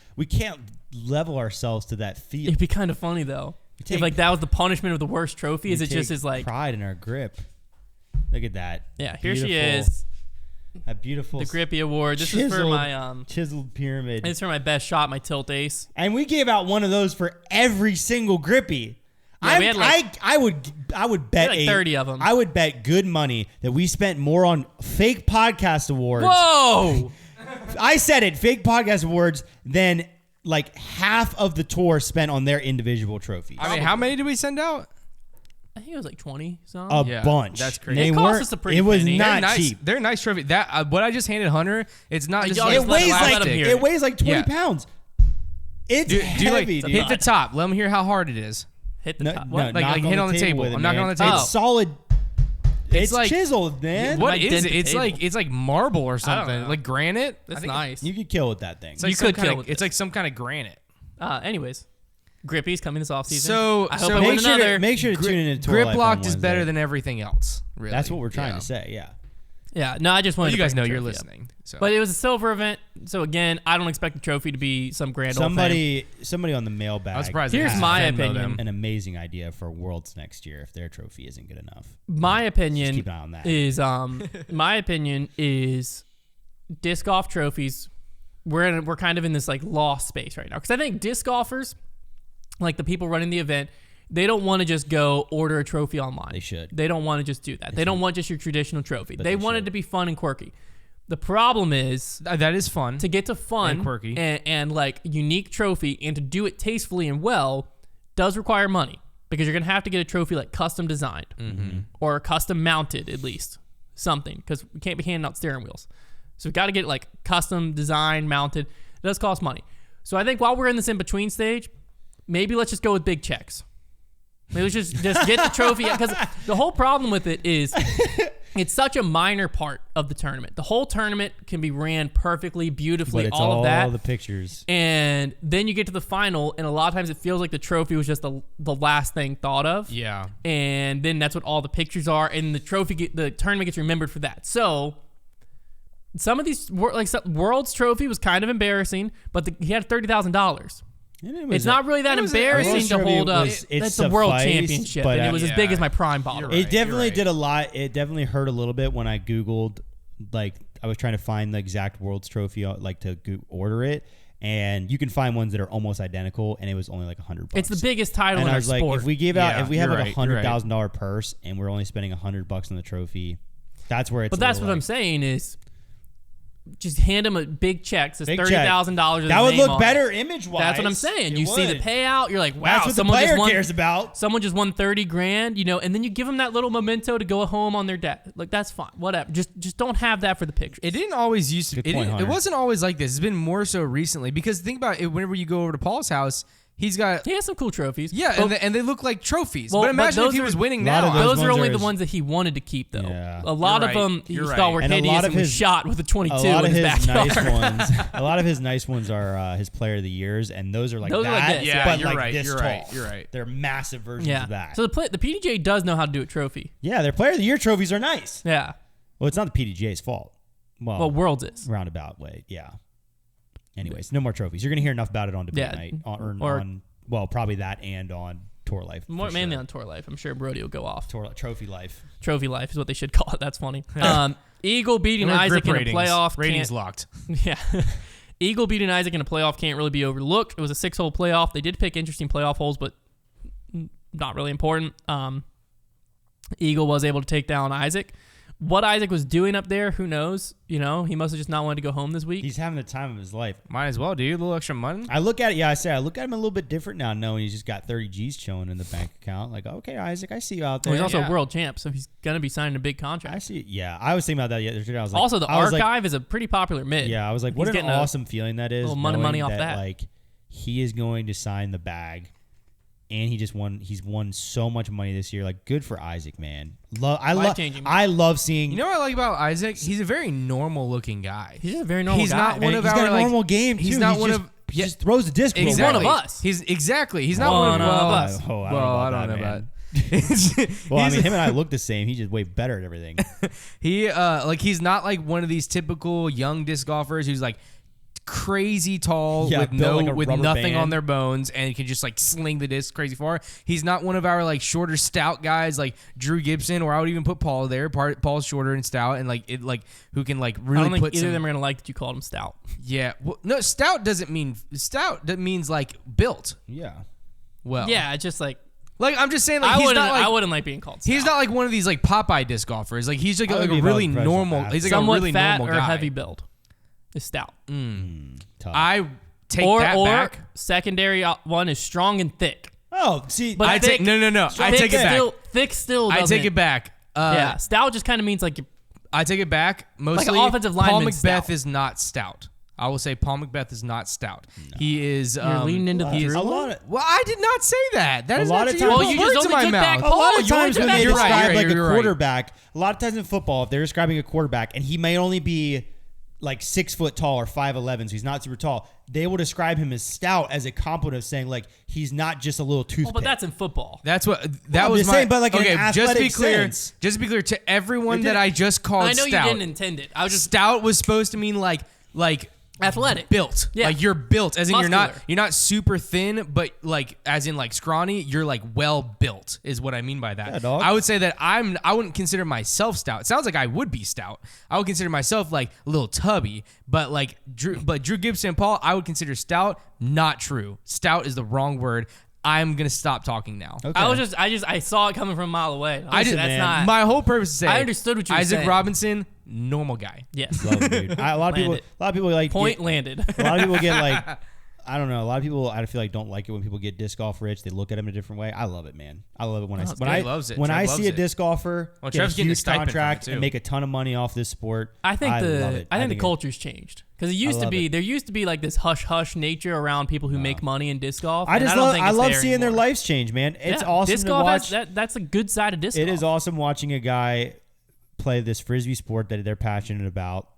level ourselves to that feel. It'd be kind of funny though. If like that was the punishment of the worst trophy, is it just as like pride in our grip? Look at that. yeah, here she Beautiful. is, A beautiful the Grippy Award. This is for my chiseled pyramid. It's for my best shot, my tilt ace. And we gave out one of those for every single Grippy. Yeah, we had like- I would bet like 30 of 'em. I would bet good money that we spent more on fake podcast awards. Whoa! I said it, fake podcast awards, than like half of the tour spent on their individual trophies. I mean, how many did we send out? I think it was like 20 some. A Yeah, bunch. that's crazy. They It cost weren't- us a pretty It was penny. not They're nice. cheap. They're nice trophy. That what I just handed Hunter. It's not just y'all like It just let weighs him- let like him hear it weighs like 20 Yeah. pounds. It's do heavy, like dude. hit the top. Let them hear how hard it is. Hit the No, top. no, What? Like knock hit on the table. with it, I'm knocking man. on the table. It's solid. It's like- chiseled, man. What Might is dent it? the It's table. like marble or know. something. Like granite. That's I think nice. You could kill with that thing. It's like You some could kind kill of, with it's this. like some kind of granite. Anyways, Grippy's coming this offseason. So- I hope so I make win Make sure, another. to, make sure to tune in to Tour Grip Life on locked is better Wednesday. than everything else. Really. That's what we're trying Yeah. to say. Yeah. Yeah, no, I just wanted You to guys bring know the you're trophy up. listening. So. But it was a silver event, so again, I don't expect the trophy to be some grand old thing. Somebody on the mailbag. I'm surprised. Here's they my Venmo opinion. them. An amazing idea for Worlds next year if their trophy isn't good enough. My opinion keep an eye on that. is my opinion is disc golf trophies. We're kind of in this like lost space right now because I think disc golfers, like the people running the event, they don't want to just go order a trophy online. They should. They don't want to just do that. They don't want just your traditional trophy. But They they want it should. to be fun and quirky. The problem is That is fun. to get to fun And quirky. and like unique trophy and to do it tastefully and well does require money because you're gonna have to get a trophy like custom designed or custom mounted at least something because we can't be handing out steering wheels. So we got to get like custom designed mounted. It does cost money. So I think while we're in this in between stage, maybe let's just go with big checks. Maybe let's just get the trophy because the whole problem with it is it's such a minor part of the tournament. The whole tournament can be ran perfectly, beautifully, But it's all of that. the pictures. And then you get to the final, and a lot of times it feels like the trophy was just the last thing thought of. Yeah. And then that's what all the pictures are, and the tournament gets remembered for that. So Some of these World's Trophy was kind of embarrassing, but he had $30,000. It's not really that embarrassing to hold up. It's the World Championship, and it was as big as my Prime bottle. It definitely did a lot. It definitely hurt a little bit when I Googled, like, I was trying to find the exact World's Trophy, like, to order it. And you can find ones that are almost identical, and it was only like $100. It's the biggest title in our sport. Like, if we have like $100,000 purse, and we're only spending $100 on the trophy, that's where it's. But that's what I'm saying is, just hand him a big check. Says $30,000. That would look better image-wise. That's what I'm saying. You see the payout, you're like, wow, that's what someone the player just won, cares about. Someone just won $30,000, and then you give them that little memento to go home on their debt. Like, that's fine, whatever. Just don't have that for the picture. It didn't always used to. It wasn't always like this. It's been more so recently because think about it. Whenever you go over to Paul's house, he has some cool trophies. Yeah, and they look like trophies. But imagine if he was winning now. Those are only the ones that he wanted to keep, though. Yeah. A lot of them he thought were hideous and was shot with a 22 in his backyard. A lot of his nice ones are his Player of the Years, and those are like that. Like this. Yeah, but you're like right. This you're tall. right. You're right. They're massive versions of that. So the PDGA does know how to do a trophy. Yeah, their Player of the Year trophies are nice. Yeah. Well, it's not the PDGA's fault. Well, Worlds is. Roundabout way, yeah. Anyways, no more trophies. You're going to hear enough about it on debate night. Well, probably that and on Tour Life. Mainly on Tour Life. I'm sure Brody will go off. Trophy Life. Trophy Life is what they should call it. That's funny. Eagle beating Isaac in a playoff. Ratings locked. Yeah. Eagle beating Isaac in a playoff can't really be overlooked. It was a 6-hole playoff. They did pick interesting playoff holes, but not really important. Eagle was able to take down Isaac. What Isaac was doing up there, who knows? He must have just not wanted to go home this week. He's having the time of his life. Might as well, dude. A little extra money. I look at it. Yeah, I look at him a little bit different now, knowing he's just got 30 G's chilling in the bank account. Like, okay, Isaac, I see you out there. Well, he's also a world champ, so he's gonna be signing a big contract. I see. Yeah, I was thinking about that yesterday. I was like, also, the Archive is a pretty popular mid. Yeah, I was like, what an awesome feeling that is. A little money off that. Like, he is going to sign the bag. And he just won. He's won so much money this year. Like, good for Isaac, man. I love seeing. You know what I like about Isaac? He's a very normal looking guy. He's just a very normal guy. He's not one of our. He's got a normal game. He's not one of. He just throws the disc. He's one of us. He's not one of us. Oh, I don't know about well, I mean, him and I look the same. He's just way better at everything. He's not like one of these typical young disc golfers who's like crazy tall with nothing band on their bones and can just like sling the disc crazy far. He's not one of our like shorter stout guys like Drew Gibson, or I would even put Paul there. Paul's shorter and stout and who can like really. I don't think either of them are gonna like that you called him stout. Yeah, well, no, stout doesn't mean stout. That means like built. Yeah. Well. Yeah, it's just like. Like, I'm just saying, like, I wouldn't like being called stout. He's not like one of these like Popeye disc golfers. Like, he's like a really normal. He's like somewhat a really fat normal or guy. heavy build. Is stout. Tough. I take that back. Secondary one is strong and thick. Oh, see, but I take no. I take it back. Thick still. I take it back. Yeah, stout just kind of means like. I take it back. Mostly, like an offensive lineman. Paul Macbeth is not stout. I will say Paul Macbeth is not stout. No. He is. You're leaning into the truth. Well, I did not say that. That is not true. Well, you just only took back Paul. A lot of times when they describe like a quarterback, right. A lot of times in football, if they're describing a quarterback and he may only be like 6 foot tall or 5'11", so he's not super tall, they will describe him as stout as a compliment of saying like he's not just a little toothpick. But that's in football. That's what that was. Saying, but like okay, in an just to be clear, sense. Just to be clear to everyone that I just called stout. I know you didn't intend it. I was just stout was supposed to mean like athletic, built. Yeah. Like you're built, as in Muscular. you're not super thin, but like as in like scrawny. You're like well built, is what I mean by that. Yeah, dog. I would say that I wouldn't consider myself stout. It sounds like I would be stout. I would consider myself like a little tubby, but like Drew Gibson and Paul, I would consider stout. Not true. Stout is the wrong word. I'm gonna stop talking now. Okay. I saw it coming from a mile away. Not my whole purpose is to say I understood what you were saying. Isaac Robinson, normal guy. Yes. Love him, dude. A lot of people like landed. A lot of people get like, I don't know. A lot of people I feel like don't like it when people get disc golf rich. They look at him in a different way. I love it, man. I love it when I see a disc golfer get a huge contract and make a ton of money off this sport. I think the culture's changed. Because there used to be like this hush hush nature around people who make money in disc golf. I love seeing their lives change, man. It's awesome disc to golf watch. That's a good side of disc golf. It is awesome watching a guy play this frisbee sport that they're passionate about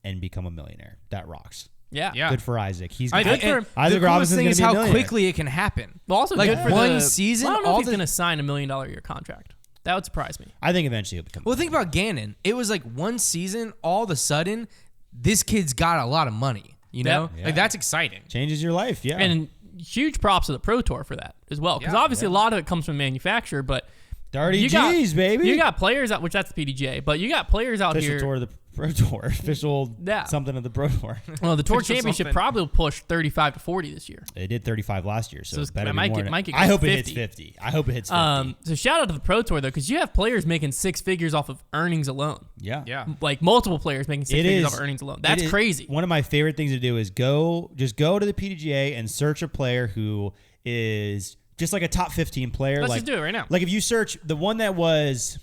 and become a millionaire. That rocks. Yeah. Good for Isaac. He's good for him. Isaac Robinson's thing going is to be a how millionaire. quickly it can happen. But also like good for one season. I don't know if he's going to sign $1 million a year contract. That would surprise me. I think eventually he'll become. Well, think about Gannon. It was like one season. All of a sudden, this kid's got a lot of money. You know, Yeah. like that's exciting. Changes your life, yeah. And huge props to the Pro Tour for that as well, because obviously a lot of it comes from manufacturer, but Dirty G's, baby. You got players out, which that's the PDGA, but you got players out official here. tour of the Pro Tour, official something of the Pro Tour. Well, the Tour Official Championship something. probably will push 35 to 40 this year. It did 35 last year, so it better might be more. get- might get I hope 50. it hits 50. I hope it hits 50. So shout out to the Pro Tour though, because you have players making six figures off of earnings alone. Yeah. Like multiple players making six figures off of earnings alone. That's crazy. One of my favorite things to do is just go to the PDGA and search a player who is just like a top 15 player. Let's like, just do it right now. Like if you search, the one that was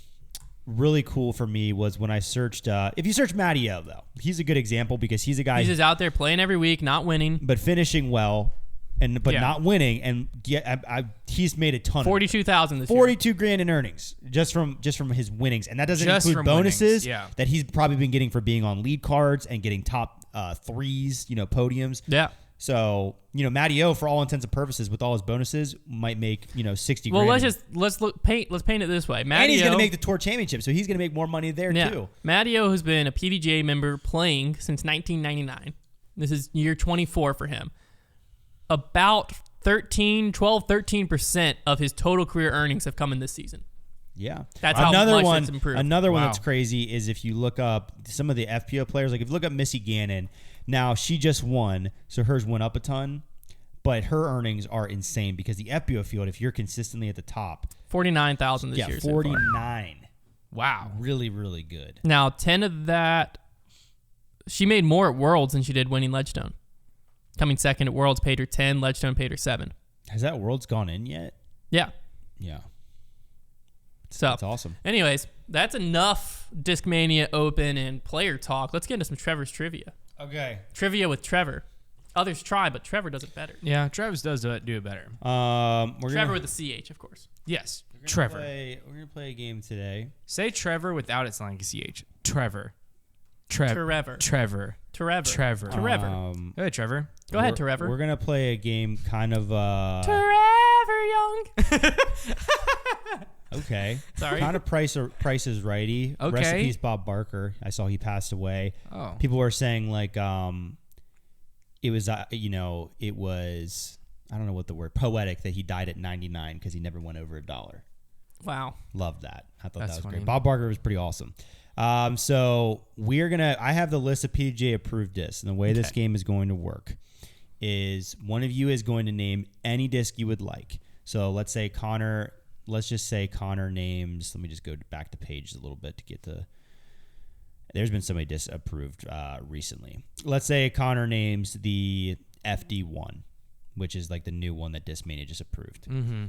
really cool for me was when I searched, if you search Matty O, though, he's a good example because he's a guy He's just out there playing every week, not winning. but finishing well, but Yeah. not winning, and he's made a ton. 42,000 this year. 42 grand in earnings just from his winnings, and that doesn't Just include from bonuses winnings, that he's probably been getting for being on lead cards and getting top threes, podiums. Yeah. So Matty O, for all intents and purposes, with all his bonuses, might make 60 Well, grand. let's paint it this way. and Matty he's going to O- make the tour championship, so he's going to make more money there too. Matty O has been a PDGA member playing since 1999. This is year 24 for him. About 13% of his total career earnings have come in this season. Yeah, That's how much it's improved. Another one Wow. that's crazy is if you look up some of the FPO players, like if you look up Missy Gannon, now she just won, so hers went up a ton, but her earnings are insane because the FPO field, if you're consistently at the top, 49,000 this year. so far. 49. Wow. Really, really good. Now, 10 of that, she made more at Worlds than she did winning Ledgestone. Coming second at Worlds paid her 10, Ledgestone paid her 7. Has that Worlds gone in yet? Yeah. Yeah. So That's awesome. Anyways, that's enough Discmania Open and player talk. Let's get into some Trevor's trivia. Okay. Trivia with Trevor. Others try, but Trevor does it better. Yeah, Travis does do it better. Trevor with a CH, of course. Yes, Trevor. We're gonna play a game today. Say Trevor without it sounding like a CH. Trevor. Trevor. Trevor. Trevor. Trevor. Trevor. Go ahead, Trevor. Go ahead, Trevor. We're gonna play a game kind of Trevor Young. okay. Sorry. Kind of Price is Righty. Okay. Rest in peace, Bob Barker. I saw he passed away. Oh. People were saying like it was it was, I don't know what the word, poetic that he died at 99 because he never went over $1. Wow. Loved that. I thought That's that was funny. great. Bob Barker was pretty awesome. So I have the list of PDGA approved discs, and the way this game is going to work is one of you is going to name any disc you would like. So let's say Konner, let's just say Konner names, let me just go back to Paige a little bit to get to, there's been so many discs approved recently. Let's say Konner names the FD1, which is like the new one that Discmania just approved. Mm-hmm.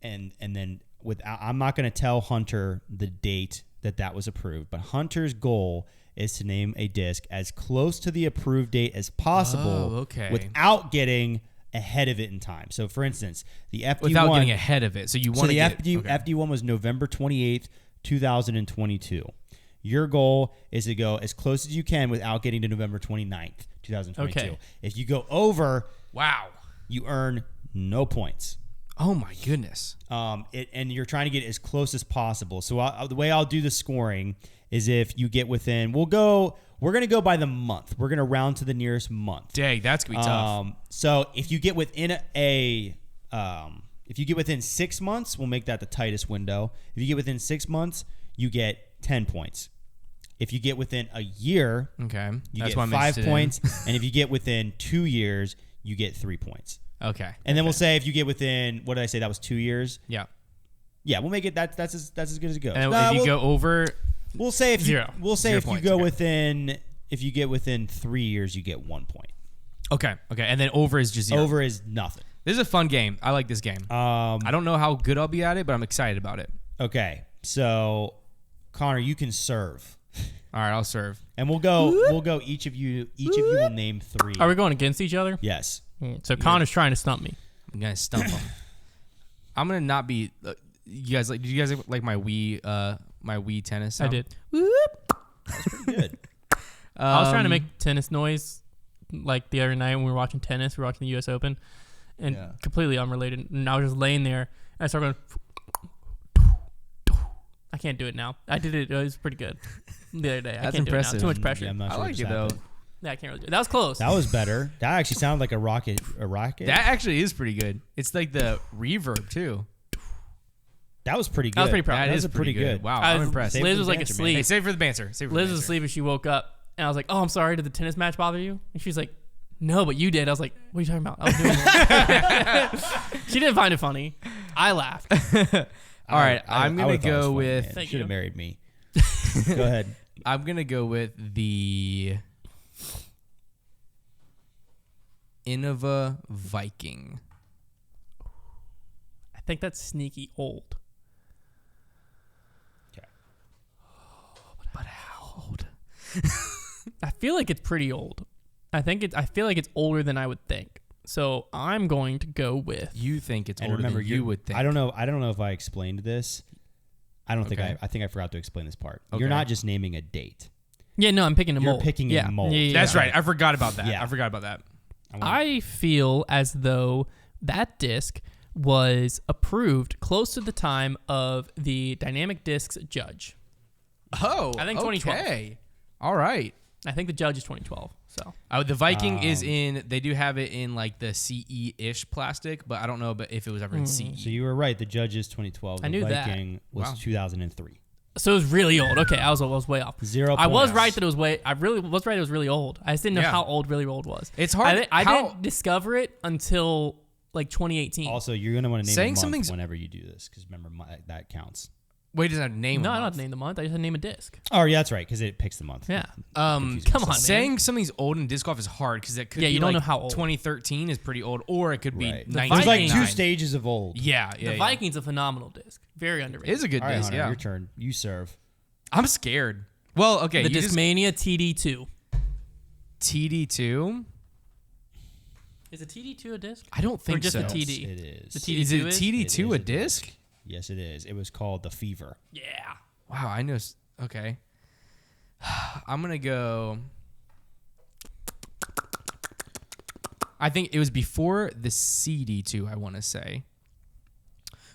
And then I'm not going to tell Hunter the date that was approved, but Hunter's goal is to name a disc as close to the approved date as possible without getting ahead of it in time. So, for instance, the FD1... Without getting ahead of it. So you want to get... FD1 was November 28th, 2022. Your goal is to go as close as you can without getting to November 29th, 2022. Okay. If you go over, Wow. you earn no points. Oh, my goodness. And you're trying to get as close as possible. So the way I'll do the scoring is if you get within, we're going to go by the month. We're going to round to the nearest month. Dang, that's going to be tough. So if you get within if you get within 6 months, we'll make that the tightest window. If you get within 6 months, you get 10 points. If you get within a year, Okay. you That's get what I'm 5 interested in. points. And if you get within 2 years, you get 3 points. Okay. And then we'll say if you get within, what did I say? That was 2 years. Yeah. Yeah, we'll make it that's as good as it goes. And if you go over... we'll say if you 0. we'll say 0 if you points, go okay. within if you get within 3 years, you get 1 point. Okay. Okay. And then over is just 0. Over is nothing. This is a fun game. I like this game. I don't know how good I'll be at it, but I'm excited about it. Okay, so Konner, you can serve, All right, I'll serve. and we'll go. Each of you will name 3. Are we going against each other? Yes. So Connor's trying to stump me. I'm gonna stump him. I'm gonna not be. You guys like? Did you guys like my Wii tennis? I sound? did. Good. I was trying to make tennis noise like the other night when we were watching tennis. We were watching the U.S. Open, and completely unrelated. And I was just laying there, and I started going. I can't do it now. I did it. It was pretty good. the other day. That's I can't impressive. Do it now. Too much pressure. Yeah, I'm not I sure liked what it though. happened. Yeah, I can't really do it. That was close. That was better. That actually sounded like a rocket. A rocket. That actually is pretty good. It's like the reverb too. That was pretty good. I was pretty proud. That is pretty good. Wow, I I'm was- impressed. Save Liz for was the like banter, asleep. Hey, save for the banter. Save for the Liz banter. was asleep and she woke up, and I was like, "Oh, I'm sorry. Did the tennis match bother you?" And she's like, "No, but you did." I was like, "What are you talking about?" I was doing it. She didn't find it funny. I laughed. All right, I'm I gonna would've thought it was go funny, with. man. Thank Should have you. married me. Go ahead. I'm gonna go with the Innova Viking. I think that's sneaky old. Okay. But how old? I feel like it's pretty old. I feel like it's older than I would think. So I'm going to go with. You think it's And older remember, than you would think? I don't know if I explained this. I don't think Okay. I think I forgot to explain this part. Okay. You're not just naming a date. Yeah, no, I'm picking a You're mold. picking a yeah. mold. Yeah. That's right. I forgot about that. Yeah. I forgot about that. I feel as though that disc was approved close to the time of the Dynamic Discs judge. Oh, I think 2012. Okay. All right. I think the judge is 2012. So The Viking is in. They do have it in like the CE-ish plastic, but I don't know if it was ever in CE. So you were right. The judge is 2012. I knew the that. Viking was Wow. 2003. it was really old. Okay, I was way off. 0 I was points. right that it was way. I really was right. It was really old. I just didn't know Yeah. how old really old was. It's hard- I how- didn't discover it until like 2018. Also, you're gonna want to name Saying a month something's- whenever you do this, because remember that counts. Wait, does that name? no, a I don't have month? to name the month. I just have to name a disc. Oh, yeah, that's right, because it picks the month. Yeah. Confusing Come on, man. Saying something's old in disc golf is hard because it could Yeah, be you don't like know how old. 2013 is pretty old, or it could be Right. The There's 1999. like 2 stages of old. Yeah, yeah. The yeah. Viking's a phenomenal disc. Very It underrated. is a good All right, disc. Hunter, Yeah, your turn. You serve. I'm scared. Well, okay. the you just- Discmania TD2. TD2. Is a TD2 a disc? I don't think Or just so. a TD? It is. The TD2 Is it is? TD2 It a is a disc? Yes, it is. It was called the Fever. Yeah. Wow, I know. Okay. I'm going to go. I think it was before the CD2, I want to say.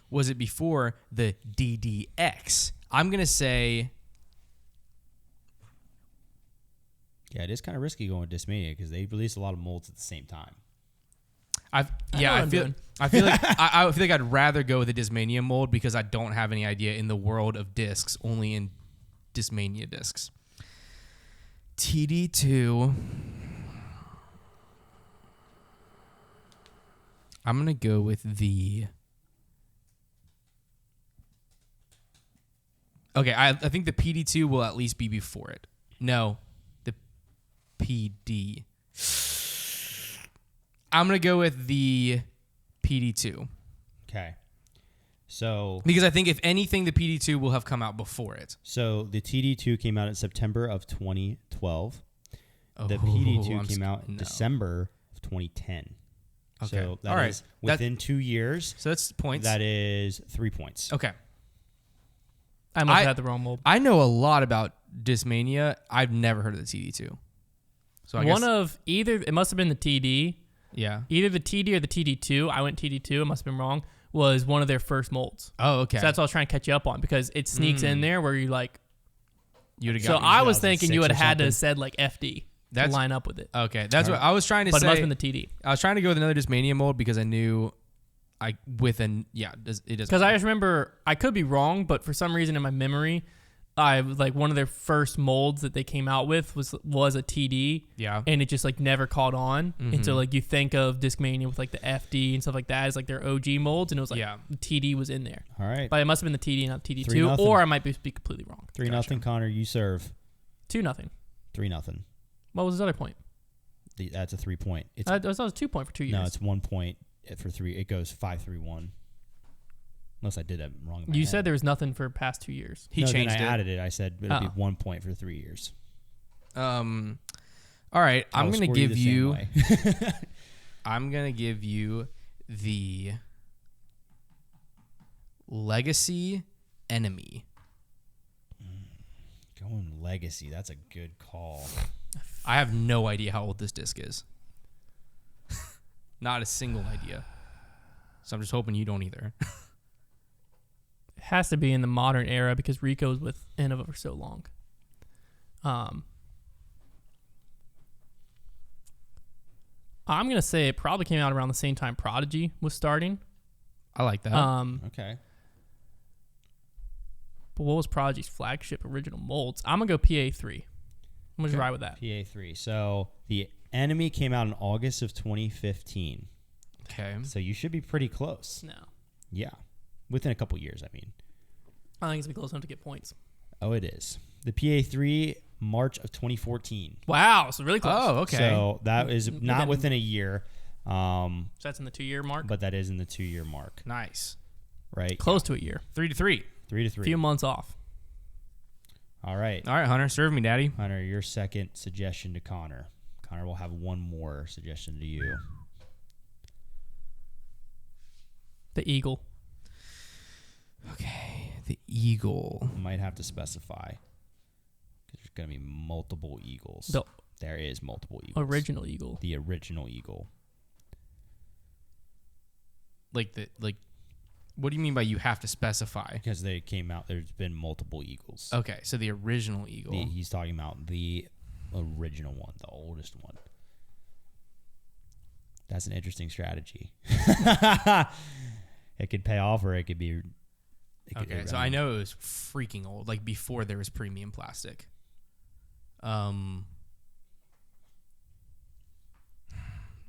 Was it before the DDX? I'm going to say. Yeah, it is kind of risky going with Discmania because they released a lot of molds at the same time. I know what I'm doing. I feel like I feel like I'd rather go with the Discmania mold because I don't have any idea in the world of discs, only in Discmania discs. TD2. I'm gonna go with the. Okay, I think the PD2 will at least be before it. No, the PD. I'm gonna go with the PD2 Okay. So because I think if anything, the PD2 will have come out before it. the TD2 came out in September of 2012. The Oh, PD2 came out in no. December of 2010. Okay. So that All right. is within 2 years. So that's points. That is 3 points. Okay. I must have had the wrong mold. I know a lot about Discmania. I've never heard of the TD2. So I One guess, of either, it must have been the TD. yeah. Either the TD or the TD2. I went TD2. It must have been wrong. Was one of their first molds. Oh, okay. So that's what I was trying to catch you up on because it sneaks in there where you like. You'd have So got me. I was thinking you would 2006 have had to or have said like FD to line up with it. Okay, that's what I was trying to But say. it must have been the TD. I was trying to go with another Discmania mold because I knew, it does. Because I just remember, I could be wrong, but for some reason in my memory, I like one of their first molds that they came out with was a TD. Yeah. And it just like never caught on. And so like you think of Discmania with like the FD and stuff like that as like their OG molds, and it was like the TD was in there. All right. But it must have been the TD, not TD2, 3-0. or I might be completely wrong. 3-0, Connor. You serve. 2-0. 3-0. What was his other point? That's a 3 point. It's That was 2 point for 2 years. no, it's 1 point for 3. It goes 5-3-1. Unless I did that wrong. In my You head. said there was nothing for past 2 years. He no, changed then I it. added it. I said it'd be Oh. 1 point for 3 years. All right, I I'm will gonna score give the you. same way. I'm gonna give you the Legacy Enemy. Going legacy. That's a good call. I have no idea how old this disc is. Not a single idea. So I'm just hoping you don't either. It has to be in the modern era because Rico's with Innova for so long. I'm gonna say it probably came out around the same time Prodigy was starting. I like that. Okay. But what was Prodigy's flagship original molds? I'm gonna go PA3. I'm gonna just ride with that. PA3. So the Enemy came out in August of 2015. Okay. So you should be pretty close. No, Yeah. Within a couple years, I mean. I think it's gonna be close enough to get points. Oh, it is. The PA3, March of 2014. Wow, so really close. Oh, okay. So that is not within a year. So that's in the 2-year mark. But that is in the 2-year mark. Nice. Right? Close to a year. 3-3. 3-3. Few months off. All right. All right, Hunter, serve me, Daddy. Hunter, your second suggestion to Konner. Konner will have one more suggestion to you. The Eagle. Okay, the Eagle. You might have to specify. Because there's going to be multiple Eagles. There is multiple Eagles. Original Eagle. The original Eagle. What do you mean by you have to specify? Because they came out, there's been multiple Eagles. Okay, so the original Eagle. He's talking about the original one, the oldest one. That's an interesting strategy. It could pay off or it could be... Okay, so I know it was freaking old, like before there was premium plastic.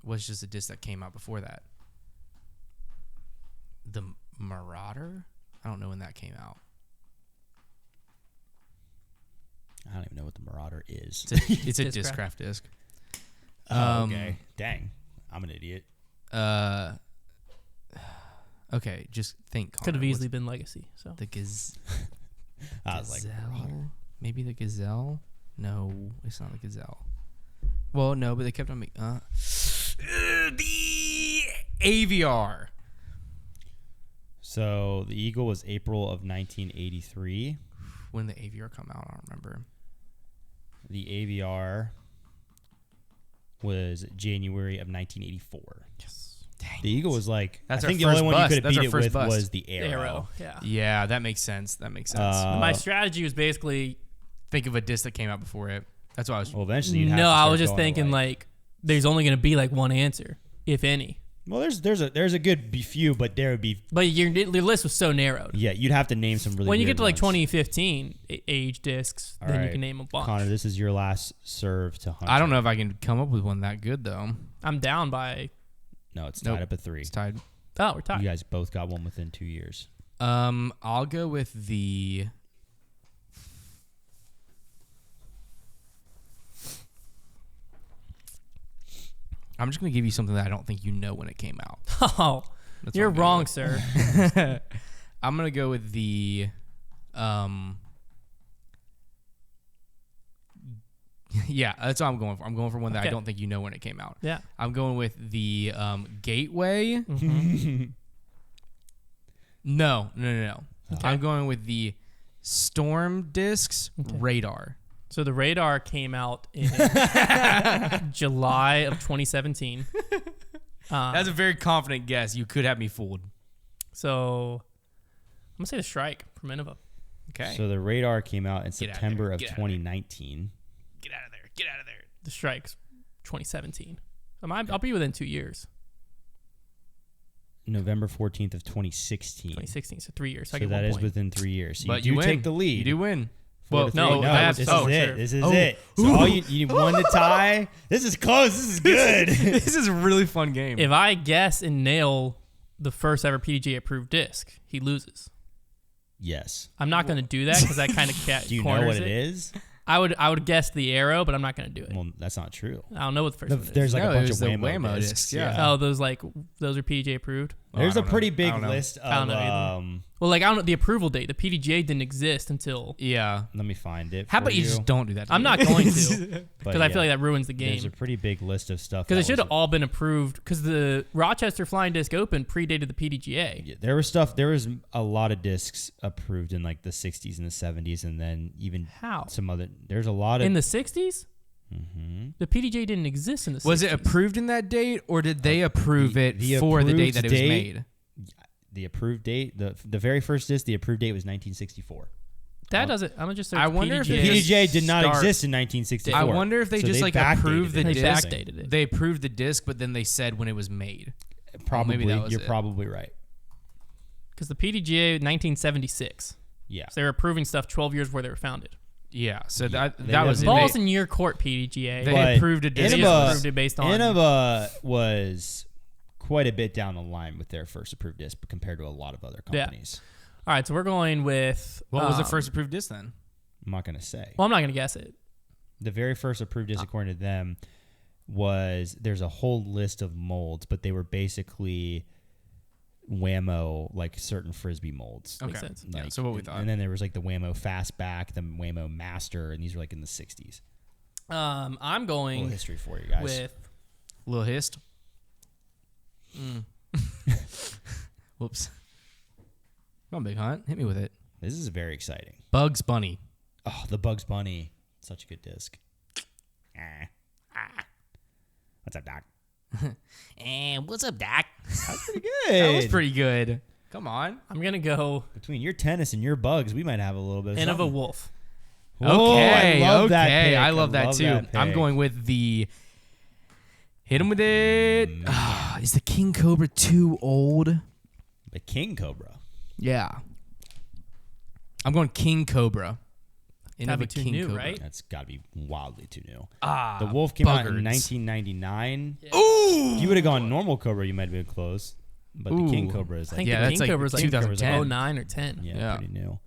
Was just a disc that came out before that. The Marauder? I don't know when that came out. I don't even know what the Marauder is. It's a Discraft disc. Okay. Dang. I'm an idiot. Okay, just think. Could have easily been Legacy. So the I was like, Gazelle? Maybe the Gazelle? No, it's not the Gazelle. Well, no, but they kept on making... the AVR. So the Eagle was April of 1983. When did the AVR come out? I don't remember. The AVR was January of 1984. yes. Dang The Eagle was like, That's I think our the first only one bust. you could have That's beat our it first with bust. was the Arrow. Yeah. Yeah, that makes sense. That makes sense. My strategy was basically... Think of a disc that came out before it. That's what I was... Well, eventually you'd have to No, I start was just going thinking like there's only going to be like one answer, if any. Well, there's a good few, but there would be... But your list was so narrowed. Yeah, you'd have to name some really When you weird get to like ones. 2015 age discs, All then you right. can name a bunch. Konner, this is your last serve to Hunter. I don't know if I can come up with one that good, though. I'm down by... No, it's tied up at 3. It's tied. Oh, we're tied. You guys both got one within 2 years. I'll go with the... I'm just going to give you something that I don't think you know when it came out. Oh, That's you're what I'm wrong, going sir. I'm going to go with the... yeah, that's what I'm going for. I'm going for one that I don't think you know when it came out. Yeah. I'm going with the Gateway. Mm-hmm. No. Okay. I'm going with the Storm Discs Radar. So the Radar came out in July of 2017. That's a very confident guess. You could have me fooled. So I'm going to say the Strike from Innova. Okay. So the Radar came out in Get out of September there. of Get out of there. 2019. Get out of there. Get out of there. The Strike's 2017. I'll be within 2 years. November 14th of 2016. 2016, so 3 years. So I So get that 1 is point. within 3 years. So But you do win. take the lead. You do win. 4 to 3. no, I have this to- is oh, it. sure. This is Oh. it. So all you need one to tie. This is close. This is good. This is a really fun game. If I guess and nail the first ever PDGA approved disc, he loses. Yes. I'm not going to do that because that kind of Do you know corners what it is? I would guess the Arrow, but I'm not going to do it. Well, that's not true. I don't know what the first one is. There's like No, a it bunch was of the Whammo Whammo discs. discs, yeah. Oh, those are PDGA approved. There's I a don't pretty know. I big don't know. list I don't know of. either. Well, like I don't know the approval date. The PDGA didn't exist until. yeah. Let me find it. How for about you just don't do that to I'm me? not going to But because I feel yeah, like that ruins the There's game. a pretty big list of stuff. Because it that should have was- all been approved. Because the Rochester Flying Disc Open predated the PDGA. Yeah, there was stuff. There was a lot of discs approved in like the 60s and the 70s, and then even How? some other. There's a lot of. In the 60s? Mhm. The PDGA didn't exist in the 60s. Was it approved in that date, or did they approve it the for the date approved that it was date- made? The approved date, the very first disc, the approved date was 1964. That doesn't. I'm gonna just. I wonder if The PDGA did not exist in 1964. I wonder if they just like approved the disc. Backdated it. They approved the disc, but then they said when it was made. Probably, maybe that was you're it. probably right. Because the PDGA 1976. Yeah. So they were approving stuff 12 years before they were founded. Yeah, so that They was Balls in your court, PDGA. They approved a disc. They just approved it based on. Innova was quite a bit down the line with their first approved disc compared to a lot of other companies. All right, so we're going with. What was the first approved disc then? I'm not going to say. Well, I'm not going to guess it. The very first approved disc, according to them, there's a whole list of molds, but they were basically Whammo, like certain Frisbee molds. Makes sense. Like, Yeah, so what we thought. And then there was like the Whammo Fastback, the Whammo Master, and these were like in the 60s. I'm A going little history for you guys. with. Little hist. Whoops. Come on, Big Hunt. Hit me with it. This is very exciting. Bugs Bunny. Oh, the Bugs Bunny. Such a good disc. What's up, Doc? And what's up, Doc? That's pretty good. That was pretty good. Come on. I'm going to go Between your tennis and your bugs, we might have a little bit of Innova something. Wolf. Okay, I love that okay. pick. I love that too. that I'm pick. going with the. Hit him with it. Is the King Cobra too old? The King Cobra. Yeah. I'm going King Cobra. Gotta be Innova too King new, Cobra. right? That's got to be wildly too new. Ah, The Wolf came out in buggards. 1999. Yeah. Ooh. If you would have gone normal Cobra, you might have been close. But the King Ooh. Cobra is I like, think Yeah, the that's King like Cobra is like 2010. 09 or 10. yeah, pretty new.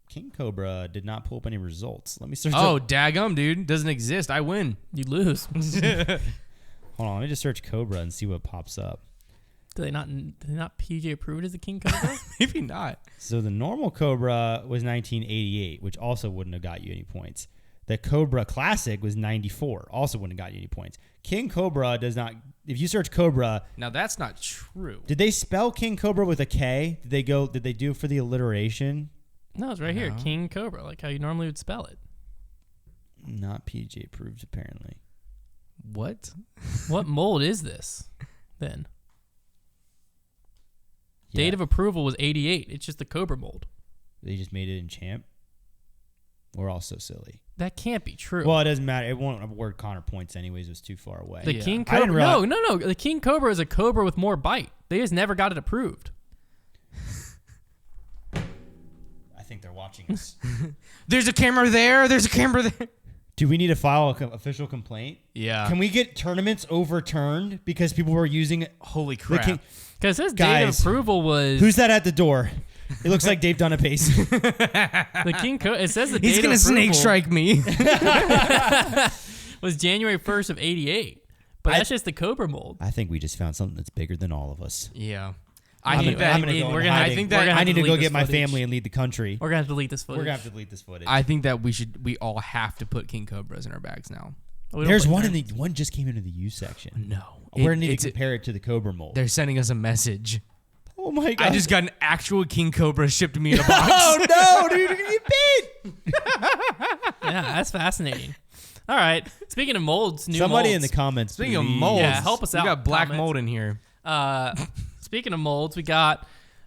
King Cobra did not pull up any results. Let me search. Oh, up. daggum, dude. Doesn't exist. I win. You lose. Hold on. Let me just search Cobra and see what pops up. Do they not PJ approved as a King Cobra? Maybe not. So the normal Cobra was 1988, which also wouldn't have got you any points. The Cobra Classic was 94, also wouldn't have got you any points. King Cobra does not. If you search Cobra, Now, that's not true. did they spell King Cobra with a K? Did they do it for the alliteration? No, it's right here. No. King Cobra, like how you normally would spell it. Not PJ approved, apparently. What? What mold is this then? Yeah, Date of approval was 88. It's just the Cobra mold. they just made it in Champ. We're all so silly. That can't be true. Well, it doesn't matter. It won't award Konner points anyways. It was too far away. the Yeah. King I didn't Cobra. realize- No. The King Cobra is a Cobra with more bite. They just never got it approved. I think they're watching us. There's a camera there. There's a camera there. Do we need to file an official complaint? Yeah. Can we get tournaments overturned because people were using it? Holy The crap. King, Because his date of Guys, approval was who's that at the door? It looks like Dave Dunapace. the King Cobra. It says the He's date going to of snake approval strike me. was January 1st of 88. But that's just the Cobra mold. I think we just found something that's bigger than all of us. Yeah. I'm I think that gonna go we're in gonna- hiding. I think that- we're gonna I have need to delete go this get my footage. family and lead the country. We're gonna have to delete this footage. We're gonna have to delete this footage. I think that we all have to put King Cobras in our bags now. We don't There's put one in terms. the one just came into the U section. No. We're gonna need It's- to compare it to the Cobra mold. They're sending us a message. Oh my god! I just got an actual King Cobra shipped to me in a box. Oh no, dude! You're gonna get bit. Yeah, that's fascinating. All right. Speaking of molds, new Somebody molds. in the comments. Speaking of please. molds, Yeah, help us out, We got black comments. mold in here. Speaking of molds, we got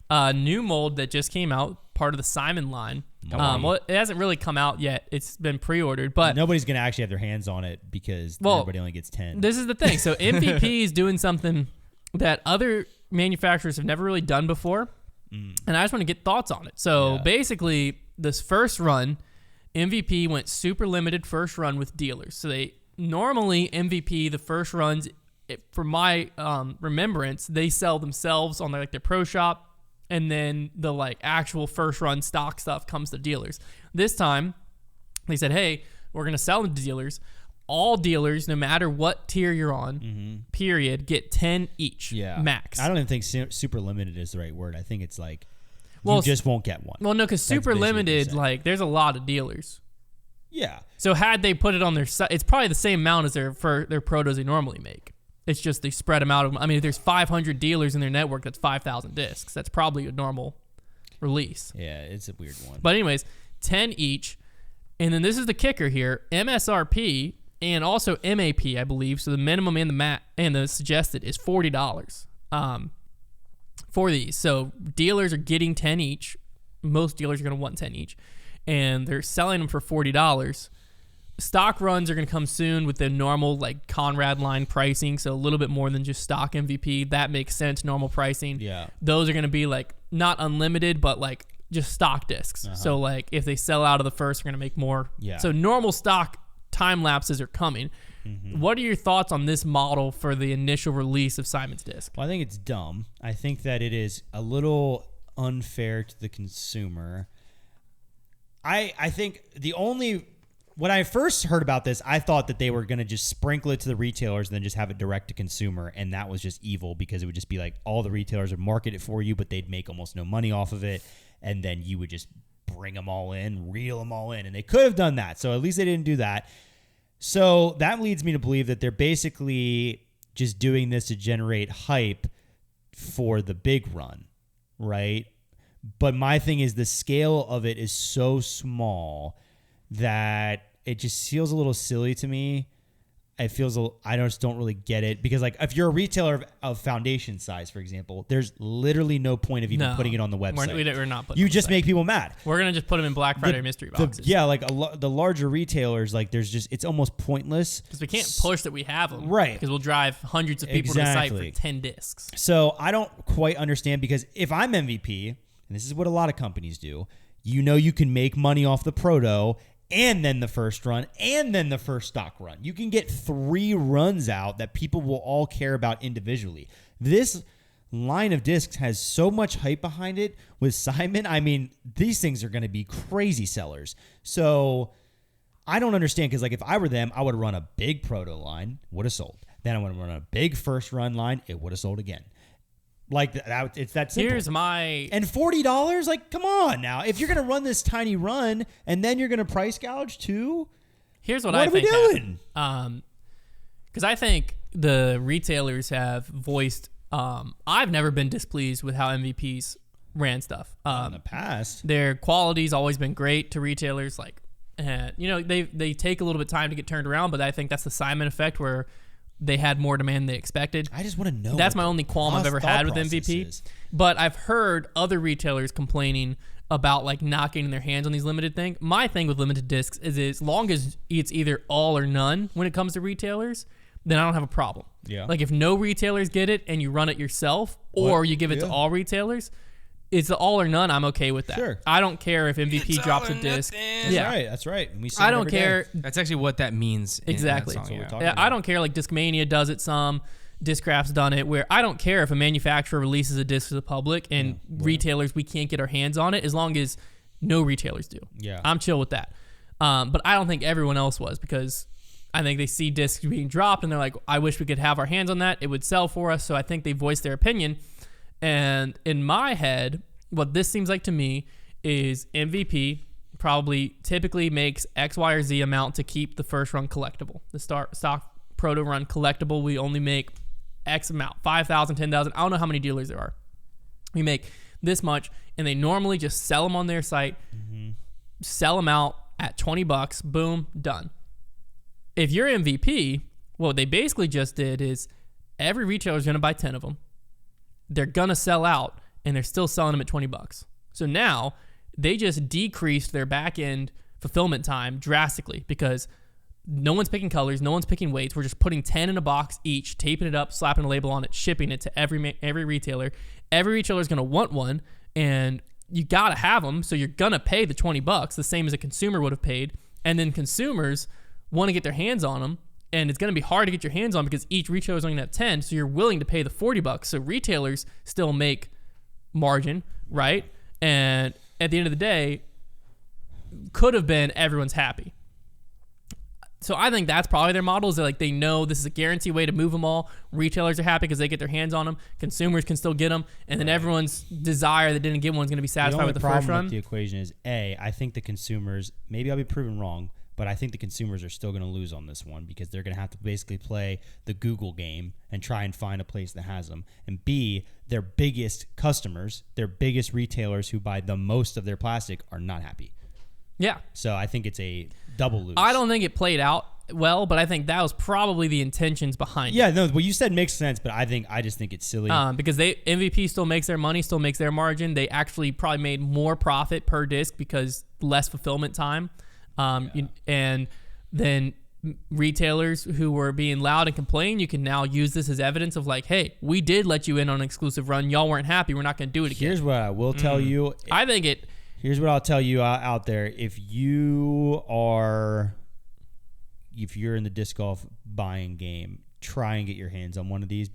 a new mold that just came out, part of the Simon line. Well, it hasn't really come out yet. It's been pre-ordered, but Nobody's gonna actually have their hands on it because everybody only gets 10. this is the thing. So MVP is doing something that other manufacturers have never really done before, and I just want to get thoughts on it. So Yeah. basically, this first run, MVP went super limited first run with dealers. So they normally MVP the first runs, from my remembrance, they sell themselves on their pro shop, and then the actual first run stock stuff comes to dealers. This time, they said, "Hey, we're gonna sell them to dealers. All dealers, no matter what tier you're on, period, get 10 each, yeah, max." I don't even think super limited is the right word. I think it's like Well, you just won't get one. Well, no, because super basically what they're limited, saying. there's a lot of dealers. Yeah, So had they put it on their site, it's probably the same amount as their protos they normally make. It's just they spread them out. I mean, if there's 500 dealers in their network, that's 5,000 discs. That's probably a normal release. yeah, it's a weird one. But anyways, 10 each. And then this is the kicker here. MSRP and also MAP, I believe. So the minimum and the suggested is $40 for these. So dealers are getting 10 each. most dealers are going to want 10 each, and they're selling them for $40. Stock runs are going to come soon with the normal like Conrad line pricing, so a little bit more than just stock MVP. That makes sense, normal pricing. Yeah. Those are going to be like not unlimited, but like just stock discs. So like if they sell out of the first, they're going to make more. Yeah. So normal stock time lapses are coming. What are your thoughts on this model for the initial release of Simon's disc? Well, I think it's dumb. I think that it is a little unfair to the consumer. I think when I first heard about this, I thought that they were going to just sprinkle it to the retailers and then just have it direct to consumer, and that was just evil because it would just be like all the retailers would market it for you, but they'd make almost no money off of it, and then you would just bring them all in, reel them all in, and they could have done that. So at least they didn't do that. So that leads me to believe that they're basically just doing this to generate hype for the big run, right? But my thing is the scale of it is so small that it just feels a little silly to me. It feels I just don't really get it because like if you're a retailer of foundation size, for example, there's literally no point of even putting it on the website. We're not putting you just make people mad. We're gonna just put them in Black Friday mystery boxes. The larger retailers, like there's just it's almost pointless because we can't push that we have them, right? Because we'll drive hundreds of people to the site for 10 discs. So I don't quite understand because if I'm MVP, and this is what a lot of companies do, you can make money off the proto. And then the first run, and then the first stock run. You can get 3 runs out that people will all care about individually. This line of discs has so much hype behind it with Simon. I mean, these things are going to be crazy sellers. So I don't understand because, like, if I were them, I would run a big proto line, would have sold. Then I would run a big first run line, it would have sold again. Like that, it's that simple. Here's my and $40. Like, come on now. If you're gonna run this tiny run and then you're gonna price gouge too, here's what I think. What are we doing? Because I think the retailers have voiced. I've never been displeased with how MVPs ran stuff. In the past, their quality's always been great to retailers. Like, they take a little bit of time to get turned around, but I think that's the Simon effect where they had more demand than they expected. I just want to know. That's my only qualm I've ever had with MVP. But I've heard other retailers complaining about like not getting their hands on these limited things. My thing with limited discs is as long as it's either all or none when it comes to retailers, then I don't have a problem. Yeah. Like if no retailers get it and you run it yourself or you give it to all retailers, it's the all or none. I'm okay with that. Sure. I don't care if MVP drops a disc. That's right. And we I don't care. That's actually what that means. Exactly. In that song, I don't care. Like Discmania does it some. Discraft's done it where I don't care if a manufacturer releases a disc to the public and retailers, we can't get our hands on it as long as no retailers do. Yeah. I'm chill with that. But I don't think everyone else was because I think they see discs being dropped and they're like, I wish we could have our hands on that. It would sell for us. So I think they voiced their opinion. And in my head, what this seems like to me is MVP probably typically makes X, Y, or Z amount to keep the first run collectible. The stock proto run collectible, we only make X amount, 5,000, 10,000. I don't know how many dealers there are. We make this much, and they normally just sell them on their site, sell them out at $20, boom, done. If you're MVP, what they basically just did is every retailer is going to buy 10 of them. They're going to sell out, and they're still selling them at $20. So now they just decreased their back end fulfillment time drastically because no one's picking colors, no one's picking weights. We're just putting 10 in a box each, taping it up, slapping a label on it, shipping it to every retailer. Every retailer is going to want one, and you got to have them. So you're going to pay the $20, the same as a consumer would have paid. And then consumers want to get their hands on them. And it's going to be hard to get your hands on because each retailer is only going to have 10. So you're willing to pay the $40. So retailers still make margin, right? And at the end of the day, could have been everyone's happy. So I think that's probably their model is that like they know this is a guarantee way to move them all. Retailers are happy because they get their hands on them. Consumers can still get them. And then everyone's desire that didn't get one is going to be satisfied with the first run. The problem with the equation is, I think the consumers, maybe I'll be proven wrong, but I think the consumers are still going to lose on this one because they're going to have to basically play the Google game and try and find a place that has them. And B, their biggest customers, their biggest retailers who buy the most of their plastic are not happy. Yeah. So I think it's a double lose. I don't think it played out well, but I think that was probably the intentions behind it. Yeah, no, what you said makes sense, but I just think it's silly. Because MVP still makes their money, still makes their margin. They actually probably made more profit per disc because less fulfillment time. And then retailers who were being loud and complaining, you can now use this as evidence of like, hey, we did let you in on an exclusive run. Y'all weren't happy. We're not going to do it again. Here's what I will tell you. Here's what I'll tell you out there. If you're in the disc golf buying game, try and get your hands on one of these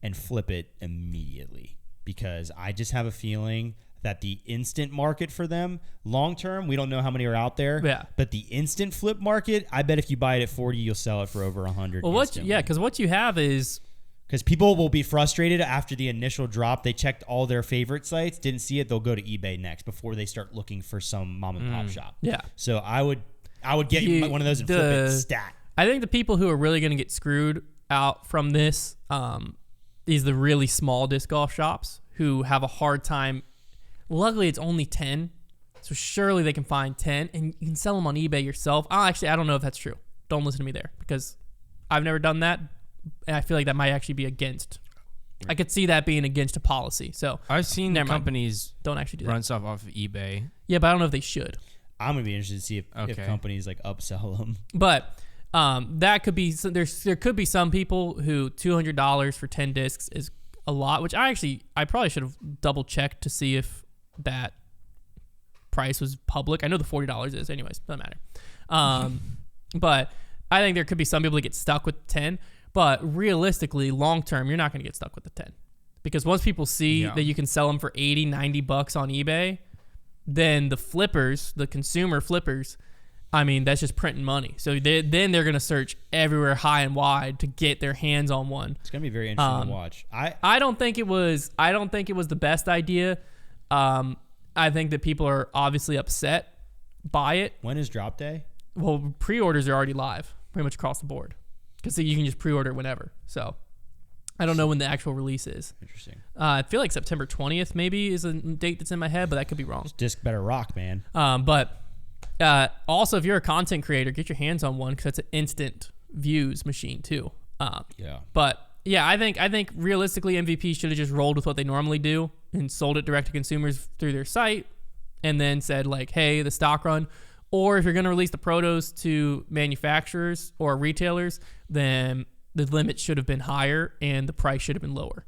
and flip it immediately, because I just have a feeling that the instant market for them, long term, we don't know how many are out there. Yeah. But the instant flip market, I bet if you buy it at 40, you'll sell it for over 100. Well, because what you have is, because people will be frustrated after the initial drop. They checked all their favorite sites, didn't see it. They'll go to eBay next before they start looking for some mom and pop shop. Yeah. So I would get one of those and flip it stat. I think the people who are really going to get screwed out from this is the really small disc golf shops who have a hard time. Luckily, it's only 10, so surely they can find 10, and you can sell them on eBay yourself. I don't know if that's true. Don't listen to me there, because I've never done that, and I feel like that might actually be against. I could see that being against a policy. So I've seen companies don't actually do run stuff off of eBay. Yeah, but I don't know if they should. I'm gonna be interested to see if companies like upsell them. But that could be there could be some people who $200 for 10 discs is a lot, which I probably should have double checked to see if that price was public. I know the $40 is, anyways, doesn't matter. But I think there could be some people that get stuck with 10, but realistically, long term, you're not going to get stuck with the 10, because once people see that you can sell them for $80-$90 on eBay, then the consumer flippers, I mean, that's just printing money. So then they're going to search everywhere high and wide to get their hands on one. It's going to be very interesting to watch. I don't think it was the best idea. I think that people are obviously upset by it. When is drop day? Well, pre-orders are already live pretty much across the board, because you can just pre-order whenever. So I don't know when the actual release is. Interesting. I feel like September 20th maybe is a date that's in my head, but that could be wrong. This disc better rock, man. But also, if you're a content creator, get your hands on one, because that's an instant views machine too. But yeah, I think realistically MVP should have just rolled with what they normally do and sold it direct to consumers through their site, and then said like, hey, the stock run. Or if you're going to release the protos to manufacturers or retailers, then the limit should have been higher and the price should have been lower.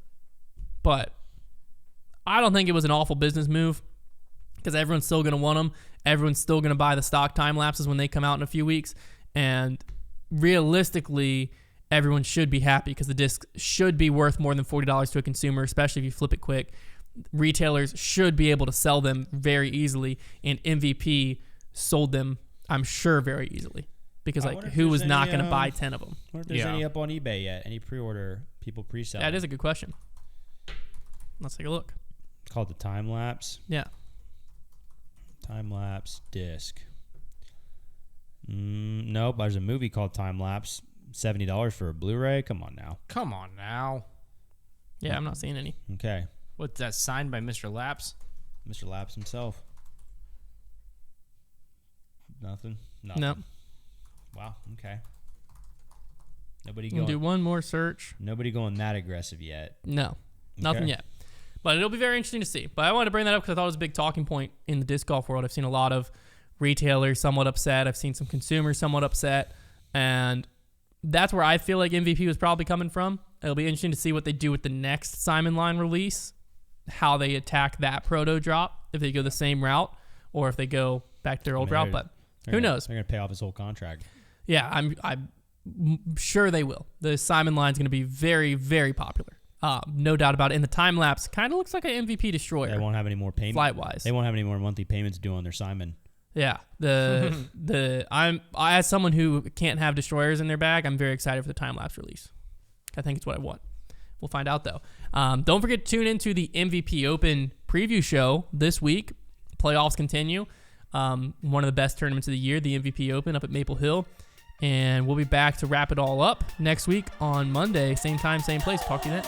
But I don't think it was an awful business move, because everyone's still going to want them. Everyone's still going to buy the stock time lapses when they come out in a few weeks. And realistically, everyone should be happy, because the disc should be worth more than $40 to a consumer, especially if you flip it quick. Retailers should be able to sell them very easily, and MVP sold them, I'm sure, very easily, because who was not going to buy 10 of them? I wonder if there's any up on eBay yet. Any pre-order people pre-sell? That is a good question. Let's take a look. It's called the time lapse. Yeah. Time lapse disc. Nope. There's a movie called Time Lapse. $70 for a Blu-ray. Come on now. Yeah, I'm not seeing any. Okay. What's that, signed by Mr. Lapse? Mr. Lapse himself. Nothing. No. Wow. Okay. Nobody We'll do one more search. Nobody going that aggressive yet. No. Nothing yet. But it'll be very interesting to see. But I wanted to bring that up because I thought it was a big talking point in the disc golf world. I've seen a lot of retailers somewhat upset. I've seen some consumers somewhat upset. And that's where I feel like MVP was probably coming from. It'll be interesting to see what they do with the next Simon line release, how they attack that proto drop, if they go the same route or if they go back to their old route. But who knows? They're going to pay off his whole contract. Yeah, I'm sure they will. The Simon line is going to be very, very popular. No doubt about it. And the time lapse kind of looks like an MVP destroyer. They won't have any more payments. Flight-wise. They won't have any more monthly payments due on their Simon. Yeah. As someone who can't have destroyers in their bag, I'm very excited for the time lapse release. I think it's what I want. We'll find out though. Don't forget to tune into the MVP Open preview show this week. Playoffs continue. One of the best tournaments of the year, the MVP Open up at Maple Hill. And we'll be back to wrap it all up next week on Monday. Same time, same place. Talk to you then.